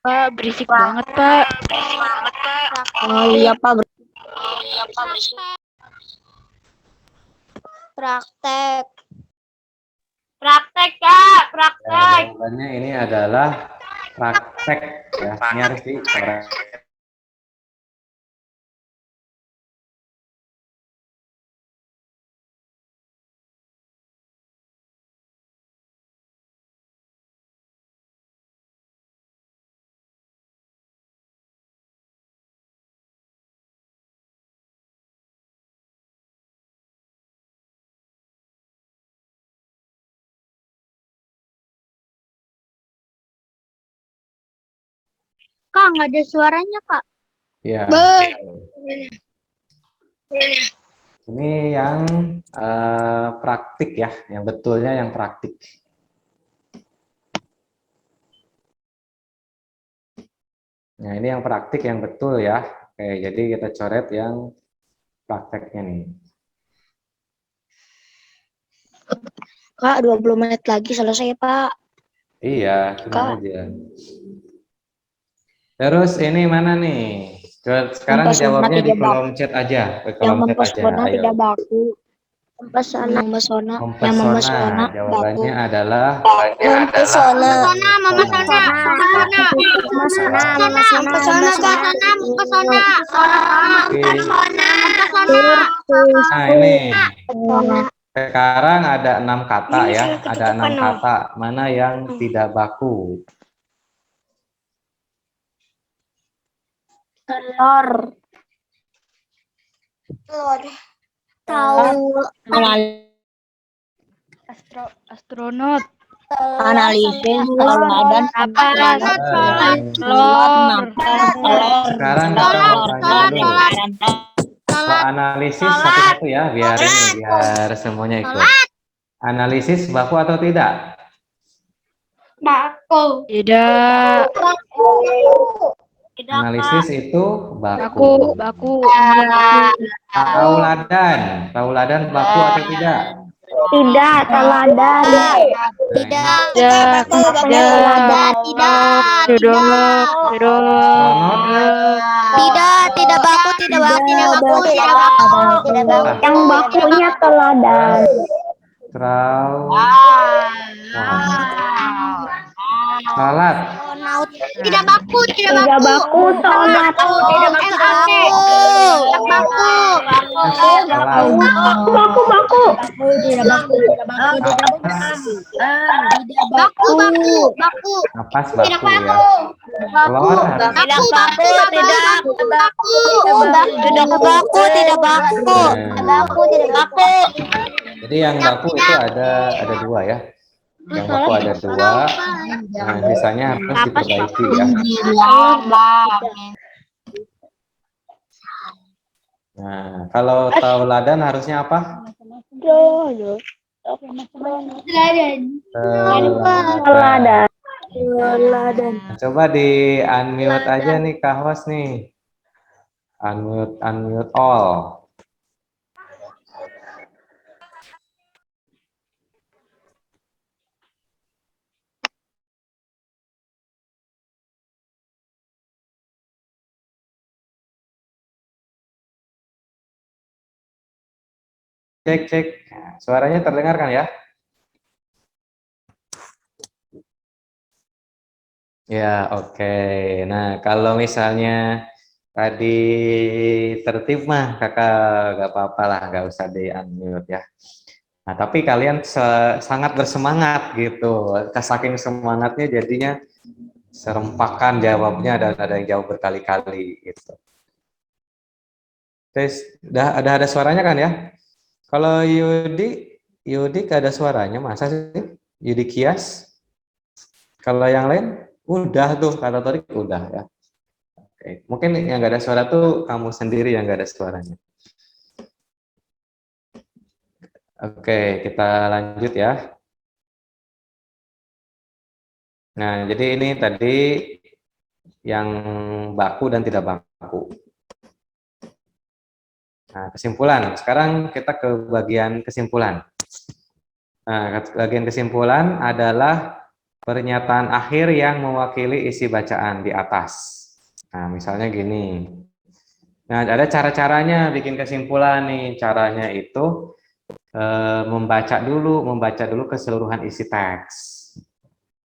Pak, berisik banget, Pak. Oh iya, Pak. Praktek. Ya, jawabannya ini adalah praktek ya. Ini harus dicoret. Kak, nggak ada suaranya, Kak. Ya. Ini yang praktik ya, yang betulnya yang praktik. Nah, ini yang praktik yang betul ya. Oke, jadi kita coret yang prakteknya nih. Kak, 20 menit lagi selesai, Pak. Iya, tenang aja. Terus ini mana nih? Sekarang jawabnya di kolom chat aja. Ke kolom chat aja. Ayo. Tidak baku. Mempesona. Yang mempesona. Jawabannya adalah Mempesona. Nah, ini. Sekarang ada 6 kata ya. Ada 6 kata. Mana yang tidak baku? Telur. Tahu. Astronot. Analisis. Tauladan. Sekarang kita bertanya dulu. Kalau analisis satu-satu ya, biar semuanya ikut. Analisis baku atau tidak? Baku. Tidak. Analisis itu baku. Baku. Tauladan baku atau tidak? Tidak teladan. Tidak. Tidak. Bapaknya teladan. Tidak. Tidak baku, tidak baku, tidak baku, tidak baku, tidak baku. Yang bakunya teladan. Salat. Tidak baku, tidak Tidak baku sonat. tidak baku, tidak baku. Baku baku. Baku, baku. Napas baku ya. Telur. Tidak baku, tidak baku. Tidak baku, tidak baku. Baku, tidak baku. Jadi yang baku itu ada dua ya. Yang baku ada dua. Nah, sisanya harus diperbaiki ya. Nah, kalau tauladan harusnya apa? Teladan. Coba di unmute aja nih Kak Host nih. Unmute all. Cek. Nah, suaranya terdengar kan ya? Ya, oke. Nah, kalau misalnya tadi tertib mah kakak gak apa-apa lah, gak usah di unmute ya. Nah, tapi kalian sangat bersemangat gitu. Saking semangatnya jadinya serempakan jawabnya dan ada yang jawab berkali-kali gitu. Tes, ada suaranya kan ya? Kalau Yudi gak ada suaranya, masa sih? Yudi Kias? Kalau yang lain, udah tuh, kata Torik udah ya. Oke. Mungkin yang gak ada suara tuh kamu sendiri yang gak ada suaranya. Oke, kita lanjut ya. Nah, jadi ini tadi yang baku dan tidak baku. Nah, kesimpulan. Sekarang kita ke bagian kesimpulan. Nah, bagian kesimpulan adalah pernyataan akhir yang mewakili isi bacaan di atas. Nah, misalnya gini. Nah, ada cara-caranya bikin kesimpulan nih. Caranya itu membaca dulu keseluruhan isi teks.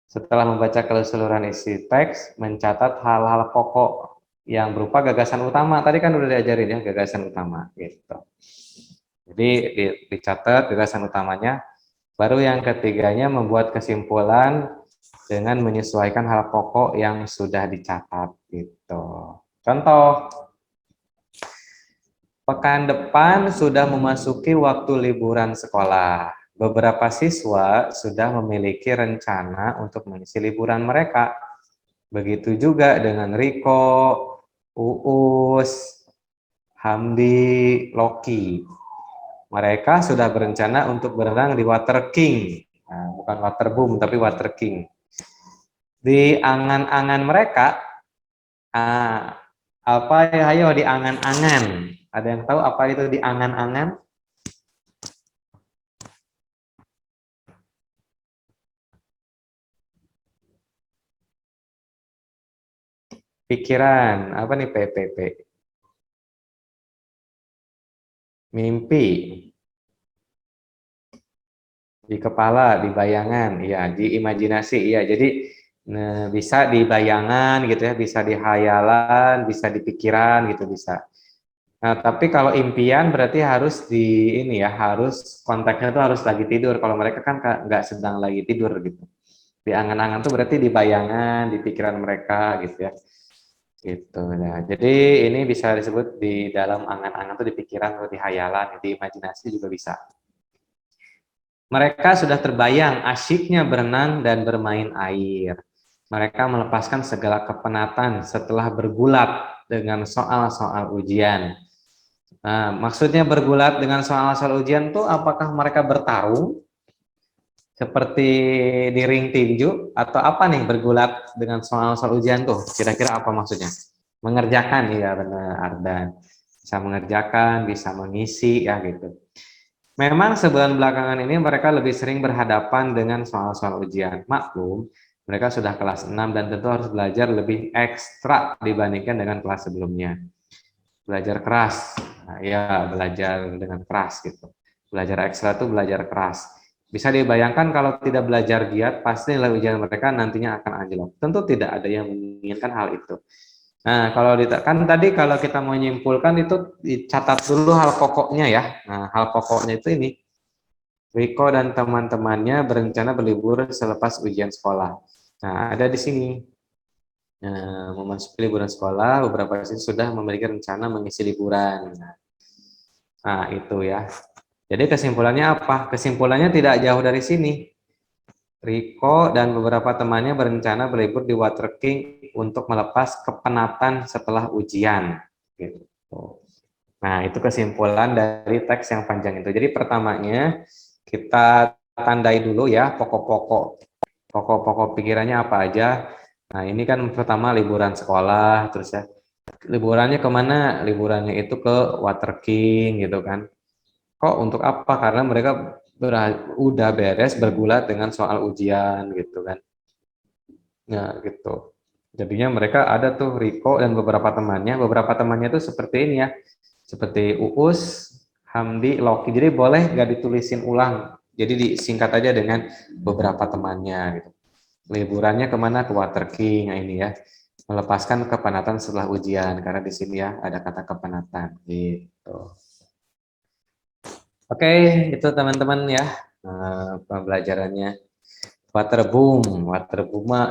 Setelah membaca keseluruhan isi teks, mencatat hal-hal pokok yang berupa gagasan utama. Tadi kan udah diajarin ya, gagasan utama gitu. Jadi dicatat gagasan utamanya. Baru yang ketiganya membuat kesimpulan dengan menyesuaikan hal pokok yang sudah dicatat gitu. Contoh, pekan depan sudah memasuki waktu liburan sekolah. Beberapa siswa sudah memiliki rencana untuk mengisi liburan mereka. Begitu juga dengan Riko, Uus, Hamdi, Loki. Mereka sudah berencana untuk berenang di Water King. Nah, bukan Waterboom, tapi Water King. Di angan-angan mereka, apa ya, ayo di angan-angan. Ada yang tahu apa itu di angan-angan? Pikiran, apa nih PPP? Mimpi. Di kepala, di bayangan, ya, di imajinasi, ya. Jadi bisa di bayangan gitu ya, bisa di hayalan, bisa di pikiran gitu bisa. Nah, tapi kalau impian berarti harus di ini ya, harus konteksnya tuh harus lagi tidur. Kalau mereka kan nggak sedang lagi tidur gitu. Di angan-angan tuh berarti di bayangan, di pikiran mereka gitu ya. Gitu. Nah, jadi ini bisa disebut di dalam angan-angan tuh di pikiran atau di hayalan, di imajinasi juga bisa. Mereka sudah terbayang asyiknya berenang dan bermain air. Mereka melepaskan segala kepenatan setelah bergulat dengan soal-soal ujian. Nah, maksudnya bergulat dengan soal-soal ujian tuh apakah mereka bertarung seperti di ring tinju atau apa nih bergulat dengan soal-soal ujian tuh? Kira-kira apa maksudnya? Mengerjakan, ya benar Ardan. Bisa mengerjakan, bisa mengisi ya gitu. Memang sebulan belakangan ini mereka lebih sering berhadapan dengan soal-soal ujian. Maklum, mereka sudah kelas 6 dan tentu harus belajar lebih ekstra dibandingkan dengan kelas sebelumnya. Belajar keras, nah, ya belajar dengan keras gitu. Belajar ekstra itu belajar keras. Bisa dibayangkan kalau tidak belajar giat, pasti nilai ujian mereka nantinya akan anjlok. Tentu tidak ada yang menginginkan hal itu. Nah, kalau kan tadi kalau kita mau menyimpulkan itu dicatat dulu hal pokoknya ya. Nah, hal pokoknya itu ini. Riko dan teman-temannya berencana berlibur selepas ujian sekolah. Nah, ada di sini. Memasuki liburan sekolah, beberapa siswa sudah memiliki rencana mengisi liburan. Nah, itu ya. Jadi kesimpulannya apa? Kesimpulannya tidak jauh dari sini. Riko dan beberapa temannya berencana berlibur di Water King untuk melepas kepenatan setelah ujian. Gitu. Nah, itu kesimpulan dari teks yang panjang itu. Jadi pertamanya kita tandai dulu ya pokok-pokok pikirannya apa aja. Nah, ini kan pertama liburan sekolah, terus ya liburannya kemana? Liburannya itu ke Water King gitu kan. Kok untuk apa? Karena mereka udah beres bergulat dengan soal ujian gitu kan. Nah, gitu. Jadinya mereka ada tuh Riko dan beberapa temannya tuh seperti ini ya. Seperti Uus, Hamdi, Loki. Jadi boleh nggak ditulisin ulang. Jadi disingkat aja dengan beberapa temannya gitu. Liburannya kemana? Ke Water King. Nah, ini ya. Melepaskan kepenatan setelah ujian. Karena di sini ya ada kata kepenatan gitu. Oke, itu teman-teman ya pembelajarannya. Water boom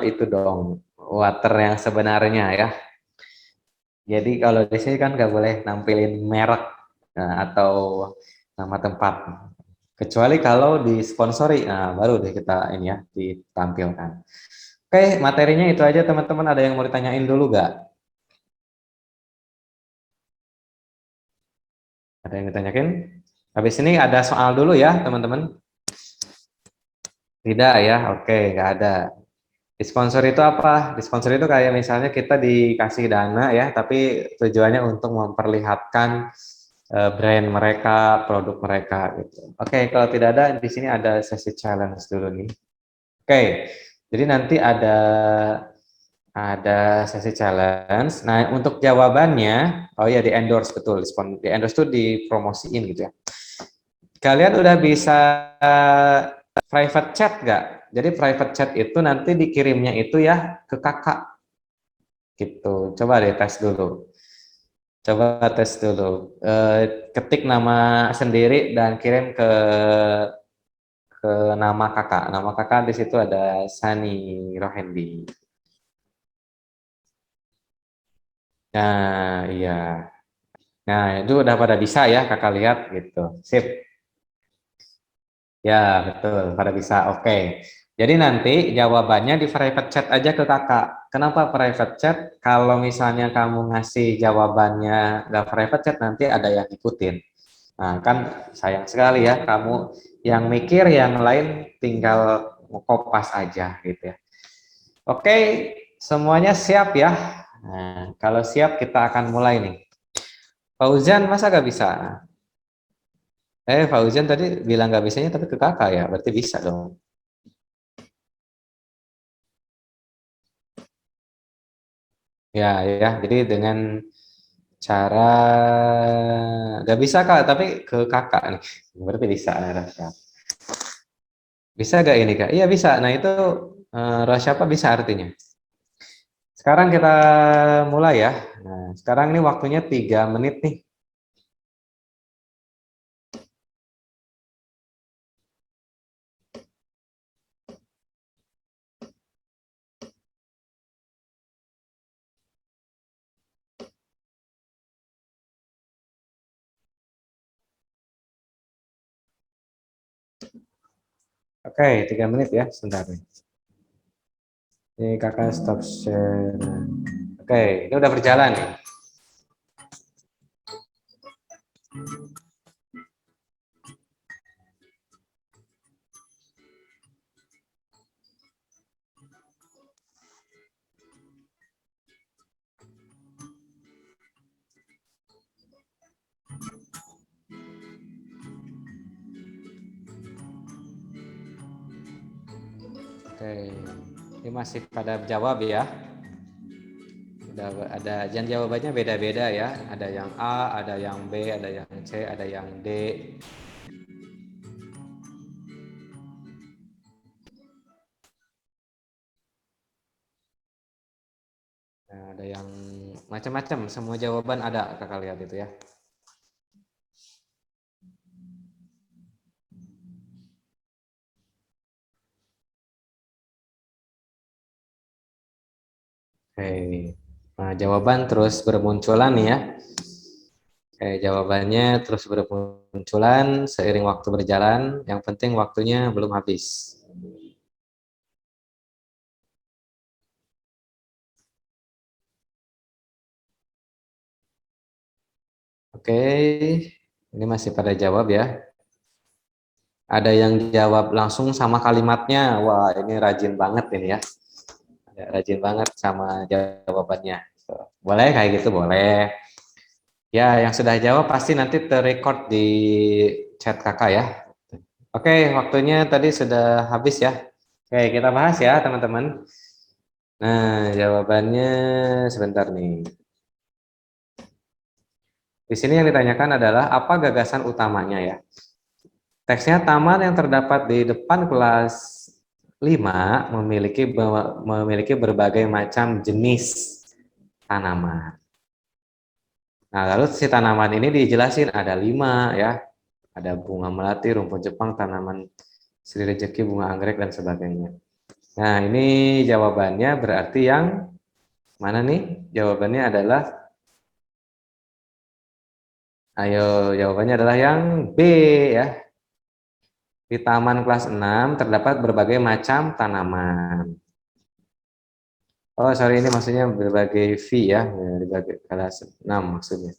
itu dong, water yang sebenarnya ya. Jadi kalau di sini kan nggak boleh nampilin merek atau nama tempat, kecuali kalau disponsori, nah baru deh kita ini ya ditampilkan. Oke, materinya itu aja teman-teman. Ada yang mau ditanyain dulu nggak? Ada yang ditanyain? Habis ini ada soal dulu ya teman-teman. Tidak ya, oke, nggak ada. Disponsor itu apa? Disponsor itu kayak misalnya kita dikasih dana ya, tapi tujuannya untuk memperlihatkan brand mereka, produk mereka gitu. Oke, kalau tidak ada di sini ada sesi challenge dulu nih. Oke, jadi nanti ada sesi challenge. Nah, untuk jawabannya, oh ya di endorse betul, di endorse itu dipromosiin gitu ya. Kalian udah bisa private chat nggak? Jadi private chat itu nanti dikirimnya itu ya ke kakak gitu. Coba deh tes dulu. Coba tes dulu. Ketik nama sendiri dan kirim ke nama kakak. Nama kakak di situ ada Sani Rohendi. Nah, iya. Nah, itu udah pada bisa ya kakak lihat gitu. Sip. Ya, betul. Pada bisa. Oke. Jadi nanti jawabannya di private chat aja ke kakak. Kenapa private chat? Kalau misalnya kamu ngasih jawabannya nggak private chat, nanti ada yang ikutin. Nah, kan sayang sekali ya, kamu yang mikir, yang lain tinggal kopas aja gitu ya. Oke, semuanya siap ya. Nah, kalau siap kita akan mulai nih. Fauzan, masa nggak bisa? Fauzan tadi bilang nggak bisanya tapi ke kakak ya, berarti bisa dong. Ya, ya. Jadi dengan cara nggak bisa kak, tapi ke kakak nih, berarti bisa. Rasya. Bisa gak ini kak? Iya bisa. Nah itu Rasya apa bisa artinya? Sekarang kita mulai ya. Nah, sekarang ini waktunya 3 menit nih. Oke, 3 menit ya, sebentar nih. Ini kakak stop share. Oke, ini udah berjalan nih. Oke, ini masih pada jawab ya. Ada dan jawabannya beda-beda ya. Ada yang A, ada yang B, ada yang C, ada yang D. Nah, ada yang macam-macam. Semua jawaban ada, kakak lihat itu ya. Oke, nah, jawaban terus bermunculan nih ya. Oke, jawabannya terus bermunculan seiring waktu berjalan. Yang penting waktunya belum habis. Oke, ini masih pada jawab ya. Ada yang jawab langsung sama kalimatnya. Wah, ini rajin banget ini ya. Rajin banget sama jawabannya. Boleh kayak gitu, boleh. Ya, yang sudah jawab pasti nanti terrecord di chat kakak ya. Oke, waktunya tadi sudah habis ya. Oke, kita bahas ya teman-teman. Nah, jawabannya sebentar nih. Di sini yang ditanyakan adalah apa gagasan utamanya ya. Teksnya taman yang terdapat di depan kelas 5 memiliki berbagai macam jenis tanaman. Nah, lalu si tanaman ini dijelasin ada 5 ya. Ada bunga melati, rumput Jepang, tanaman sri rejeki, bunga anggrek dan sebagainya. Nah, ini jawabannya berarti yang mana nih? Jawabannya adalah, ayo jawabannya adalah yang B ya. Di taman kelas 6 terdapat berbagai macam tanaman. Oh, sorry, ini maksudnya berbagai V ya, berbagai kelas 6 maksudnya.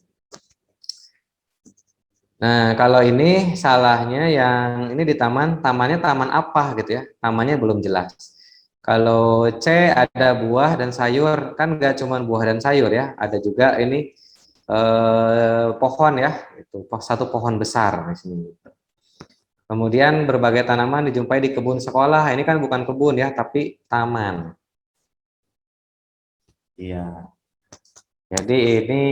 Nah, kalau ini salahnya yang ini di tamannya taman apa gitu ya? Tamannya belum jelas. Kalau C ada buah dan sayur, kan nggak cuma buah dan sayur ya, ada juga ini pohon ya, itu satu pohon besar di sini. Kemudian berbagai tanaman dijumpai di kebun sekolah. Ini kan bukan kebun ya, tapi taman. Iya. Jadi ini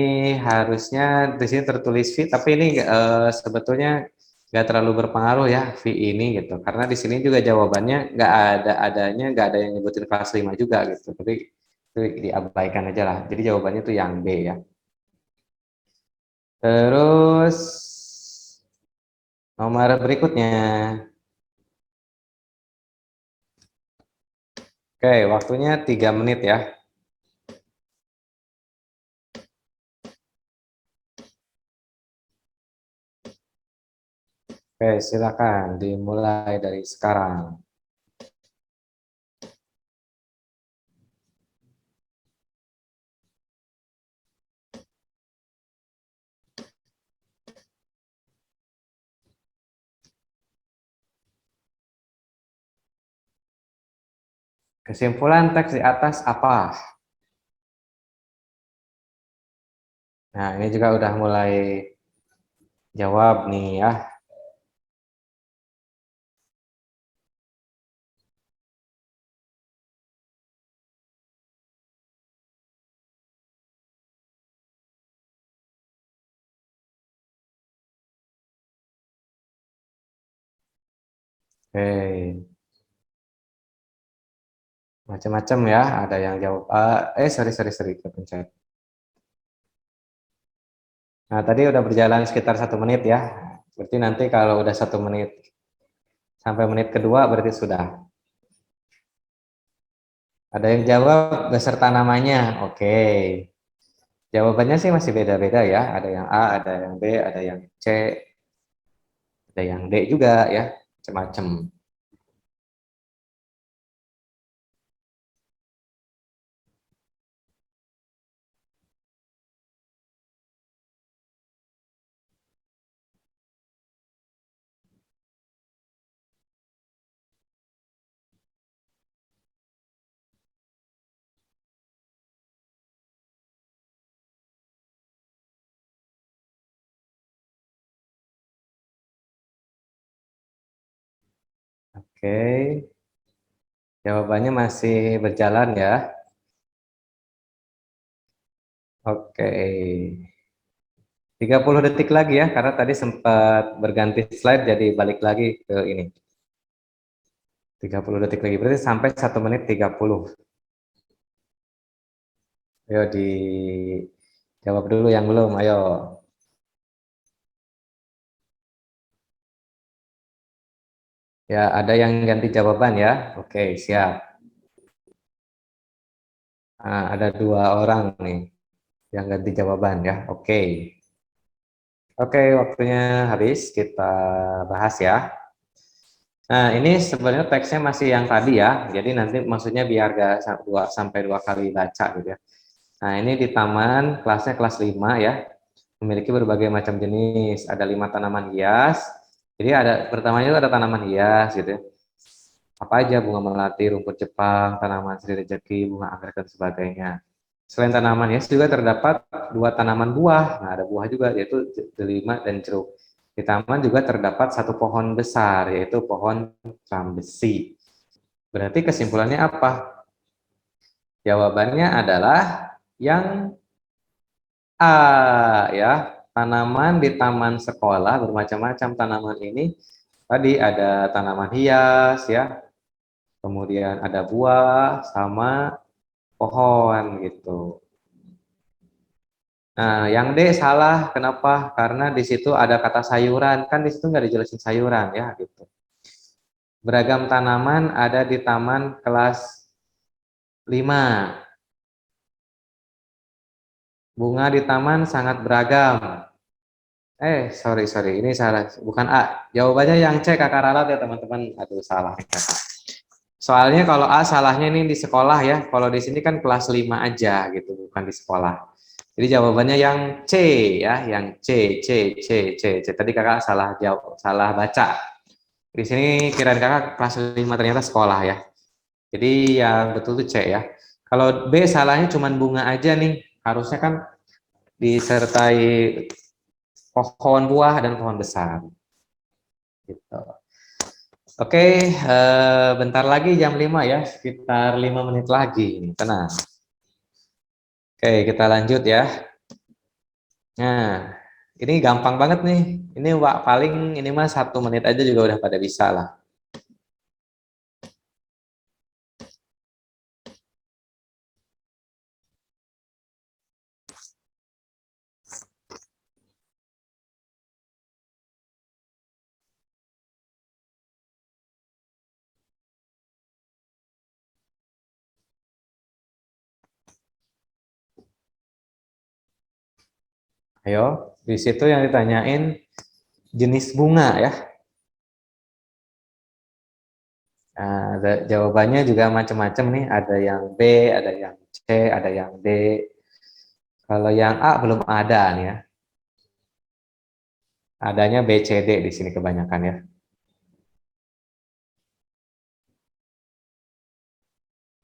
harusnya di sini tertulis V, tapi ini sebetulnya nggak terlalu berpengaruh ya V ini gitu. Karena di sini juga jawabannya nggak ada yang nyebutin kelas 5 juga gitu. Tapi itu diabaikan aja lah. Jadi jawabannya itu yang B ya. Terus nomor berikutnya. Oke, waktunya 3 menit ya. Oke, silakan dimulai dari sekarang. Kesimpulan teks di atas apa? Nah, ini juga udah mulai jawab nih ya. Oke, macam-macam ya. Ada yang jawab A. Sorry, kepencet. Nah, tadi udah berjalan sekitar 1 menit ya. Berarti nanti kalau udah 1 menit sampai menit kedua berarti sudah. Ada yang jawab beserta namanya. Oke. Jawabannya sih masih beda-beda ya. Ada yang A, ada yang B, ada yang C, ada yang D juga ya. Macam-macam. Oke. Jawabannya masih berjalan ya. Oke. 30 detik lagi ya, karena tadi sempat berganti slide jadi balik lagi ke ini. 30 detik lagi, berarti sampai 1 menit 30. Ayo dijawab dulu yang belum, ayo. Ya, ada yang ganti jawaban ya. Oke, siap. Nah, ada 2 orang nih yang ganti jawaban ya. Oke. Oke, waktunya habis. Kita bahas ya. Nah, ini sebenarnya teksnya masih yang tadi ya. Jadi nanti maksudnya biar gak sampai 2 kali baca gitu ya. Nah, ini di taman, kelasnya kelas 5 ya. Memiliki berbagai macam jenis. Ada 5 tanaman hias. Jadi ada pertamanya itu ada tanaman hias gitu ya. Apa aja, bunga melati, rumput Jepang, tanaman sri rezeki, bunga anggrek dan sebagainya. Selain tanaman hias juga terdapat 2 tanaman buah. Nah, ada buah juga yaitu delima dan jeruk. Di taman juga terdapat 1 pohon besar yaitu pohon trambesi. Berarti kesimpulannya apa? Jawabannya adalah yang A ya. Tanaman di taman sekolah bermacam-macam tanaman ini. Tadi ada tanaman hias ya, kemudian ada buah sama pohon gitu. Nah, yang D salah. Kenapa? Karena di situ ada kata sayuran. Kan di situ nggak dijelasin sayuran ya gitu. Beragam tanaman ada di taman kelas 5. Bunga di taman sangat beragam. Sorry, ini salah. Bukan A. Jawabannya yang C, Kakak ralat ya teman-teman. Aduh, salah. Soalnya kalau A salahnya ini di sekolah ya. Kalau di sini kan kelas 5 aja gitu, bukan di sekolah. Jadi jawabannya yang C ya, yang C. Tadi Kakak salah jawab, salah baca. Di sini kirain Kakak kelas 5 ternyata sekolah ya. Jadi yang betul itu C ya. Kalau B salahnya cuma bunga aja nih. Harusnya kan disertai pohon buah dan pohon besar. Gitu. Oke, bentar lagi jam 5 ya, sekitar 5 menit lagi. Tenang. Oke, kita lanjut ya. Nah, ini gampang banget nih. Ini paling ini mah 1 menit aja juga udah pada bisa lah. Ayo, di situ yang ditanyain jenis bunga ya. Nah, jawabannya juga macam-macam nih. Ada yang B, ada yang C, ada yang D. Kalau yang A belum ada nih ya. Adanya B, C, D di sini kebanyakan ya.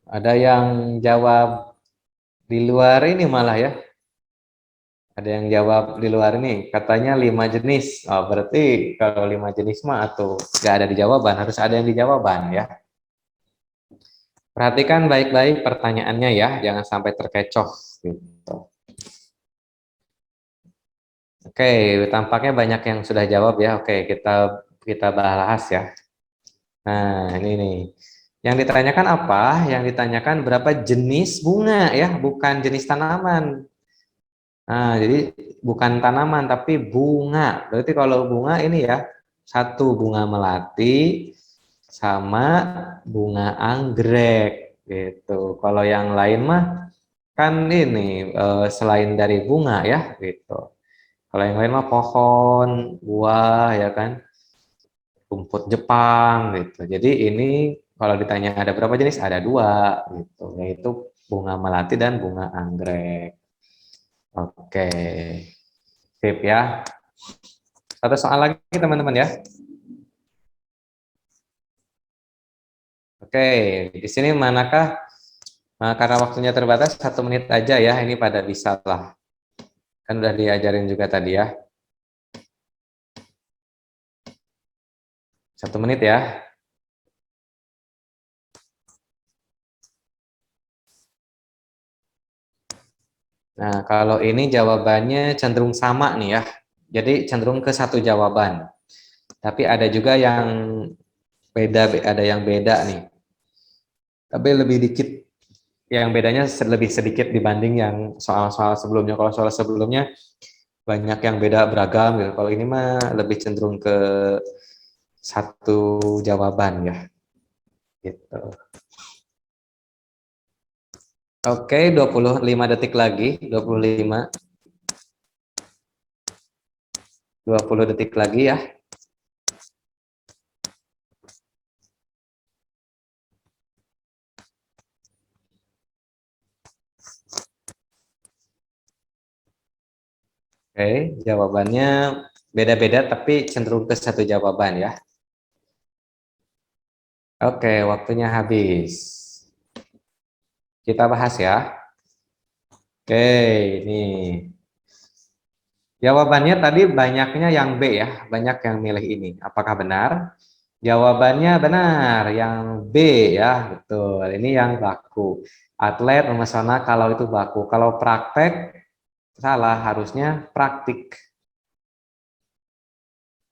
Ada yang jawab di luar ini malah ya. Ada yang jawab di luar ini, katanya 5 jenis. Oh, berarti kalau 5 jenis mah atau nggak ada di jawaban, harus ada yang di jawaban ya. Perhatikan baik-baik pertanyaannya ya, jangan sampai terkecoh gitu. Oke, tampaknya banyak yang sudah jawab ya. Oke, kita bahas ya. Nah, ini nih. Yang ditanyakan apa? Yang ditanyakan berapa jenis bunga ya, bukan jenis tanaman. Nah, jadi bukan tanaman tapi bunga. Berarti kalau bunga ini ya, 1 bunga melati sama bunga anggrek gitu. Kalau yang lain mah kan ini selain dari bunga ya gitu. Kalau yang lain mah pohon, buah ya kan, rumput Jepang gitu. Jadi ini kalau ditanya ada berapa jenis, ada 2 gitu, yaitu bunga melati dan bunga anggrek. Oke, sip ya. Satu soal lagi teman-teman ya. Oke, di sini manakah karena waktunya terbatas 1 menit aja ya, ini pada bisa lah. Kan udah diajarin juga tadi ya. 1 menit ya. Nah, kalau ini jawabannya cenderung sama nih ya. Jadi cenderung ke satu jawaban. Tapi ada juga yang beda, ada yang beda nih. Tapi lebih dikit, yang bedanya lebih sedikit dibanding yang soal-soal sebelumnya. Kalau soal sebelumnya banyak yang beda beragam gitu. Kalau ini mah lebih cenderung ke satu jawaban ya. Gitu. Oke, 25 detik lagi, 20 detik lagi ya. Oke, jawabannya beda-beda tapi cenderung ke satu jawaban ya. Oke, waktunya habis. Kita bahas ya. Oke, ini. Jawabannya tadi banyaknya yang B ya, banyak yang milih ini. Apakah benar? Jawabannya benar, yang B ya, betul. Ini yang baku. Atlet memesona kalau itu baku. Kalau praktek, salah, harusnya praktik.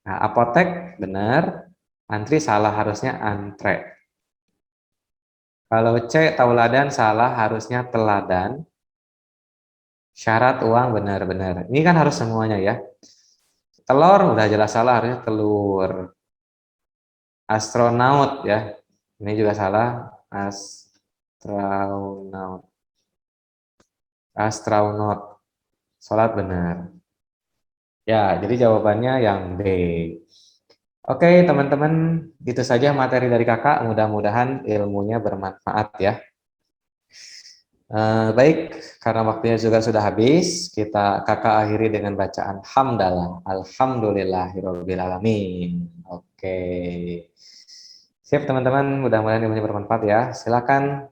Nah, apotek benar, antri salah, harusnya antre. Kalau C, tauladan salah, harusnya teladan. Syarat uang benar-benar. Ini kan harus semuanya ya. Telur udah jelas salah, harusnya telur. Astronaut ya. Ini juga salah. Astronaut. Astronaut. Salat benar. Ya, jadi jawabannya yang B. Oke, teman-teman, itu saja materi dari kakak. Mudah-mudahan ilmunya bermanfaat ya. Baik, karena waktunya juga sudah habis, kakak akhiri dengan bacaan hamdalah. Alhamdulillahirobbilalamin. Oke. Siap teman-teman, mudah-mudahan ilmunya bermanfaat ya. Silakan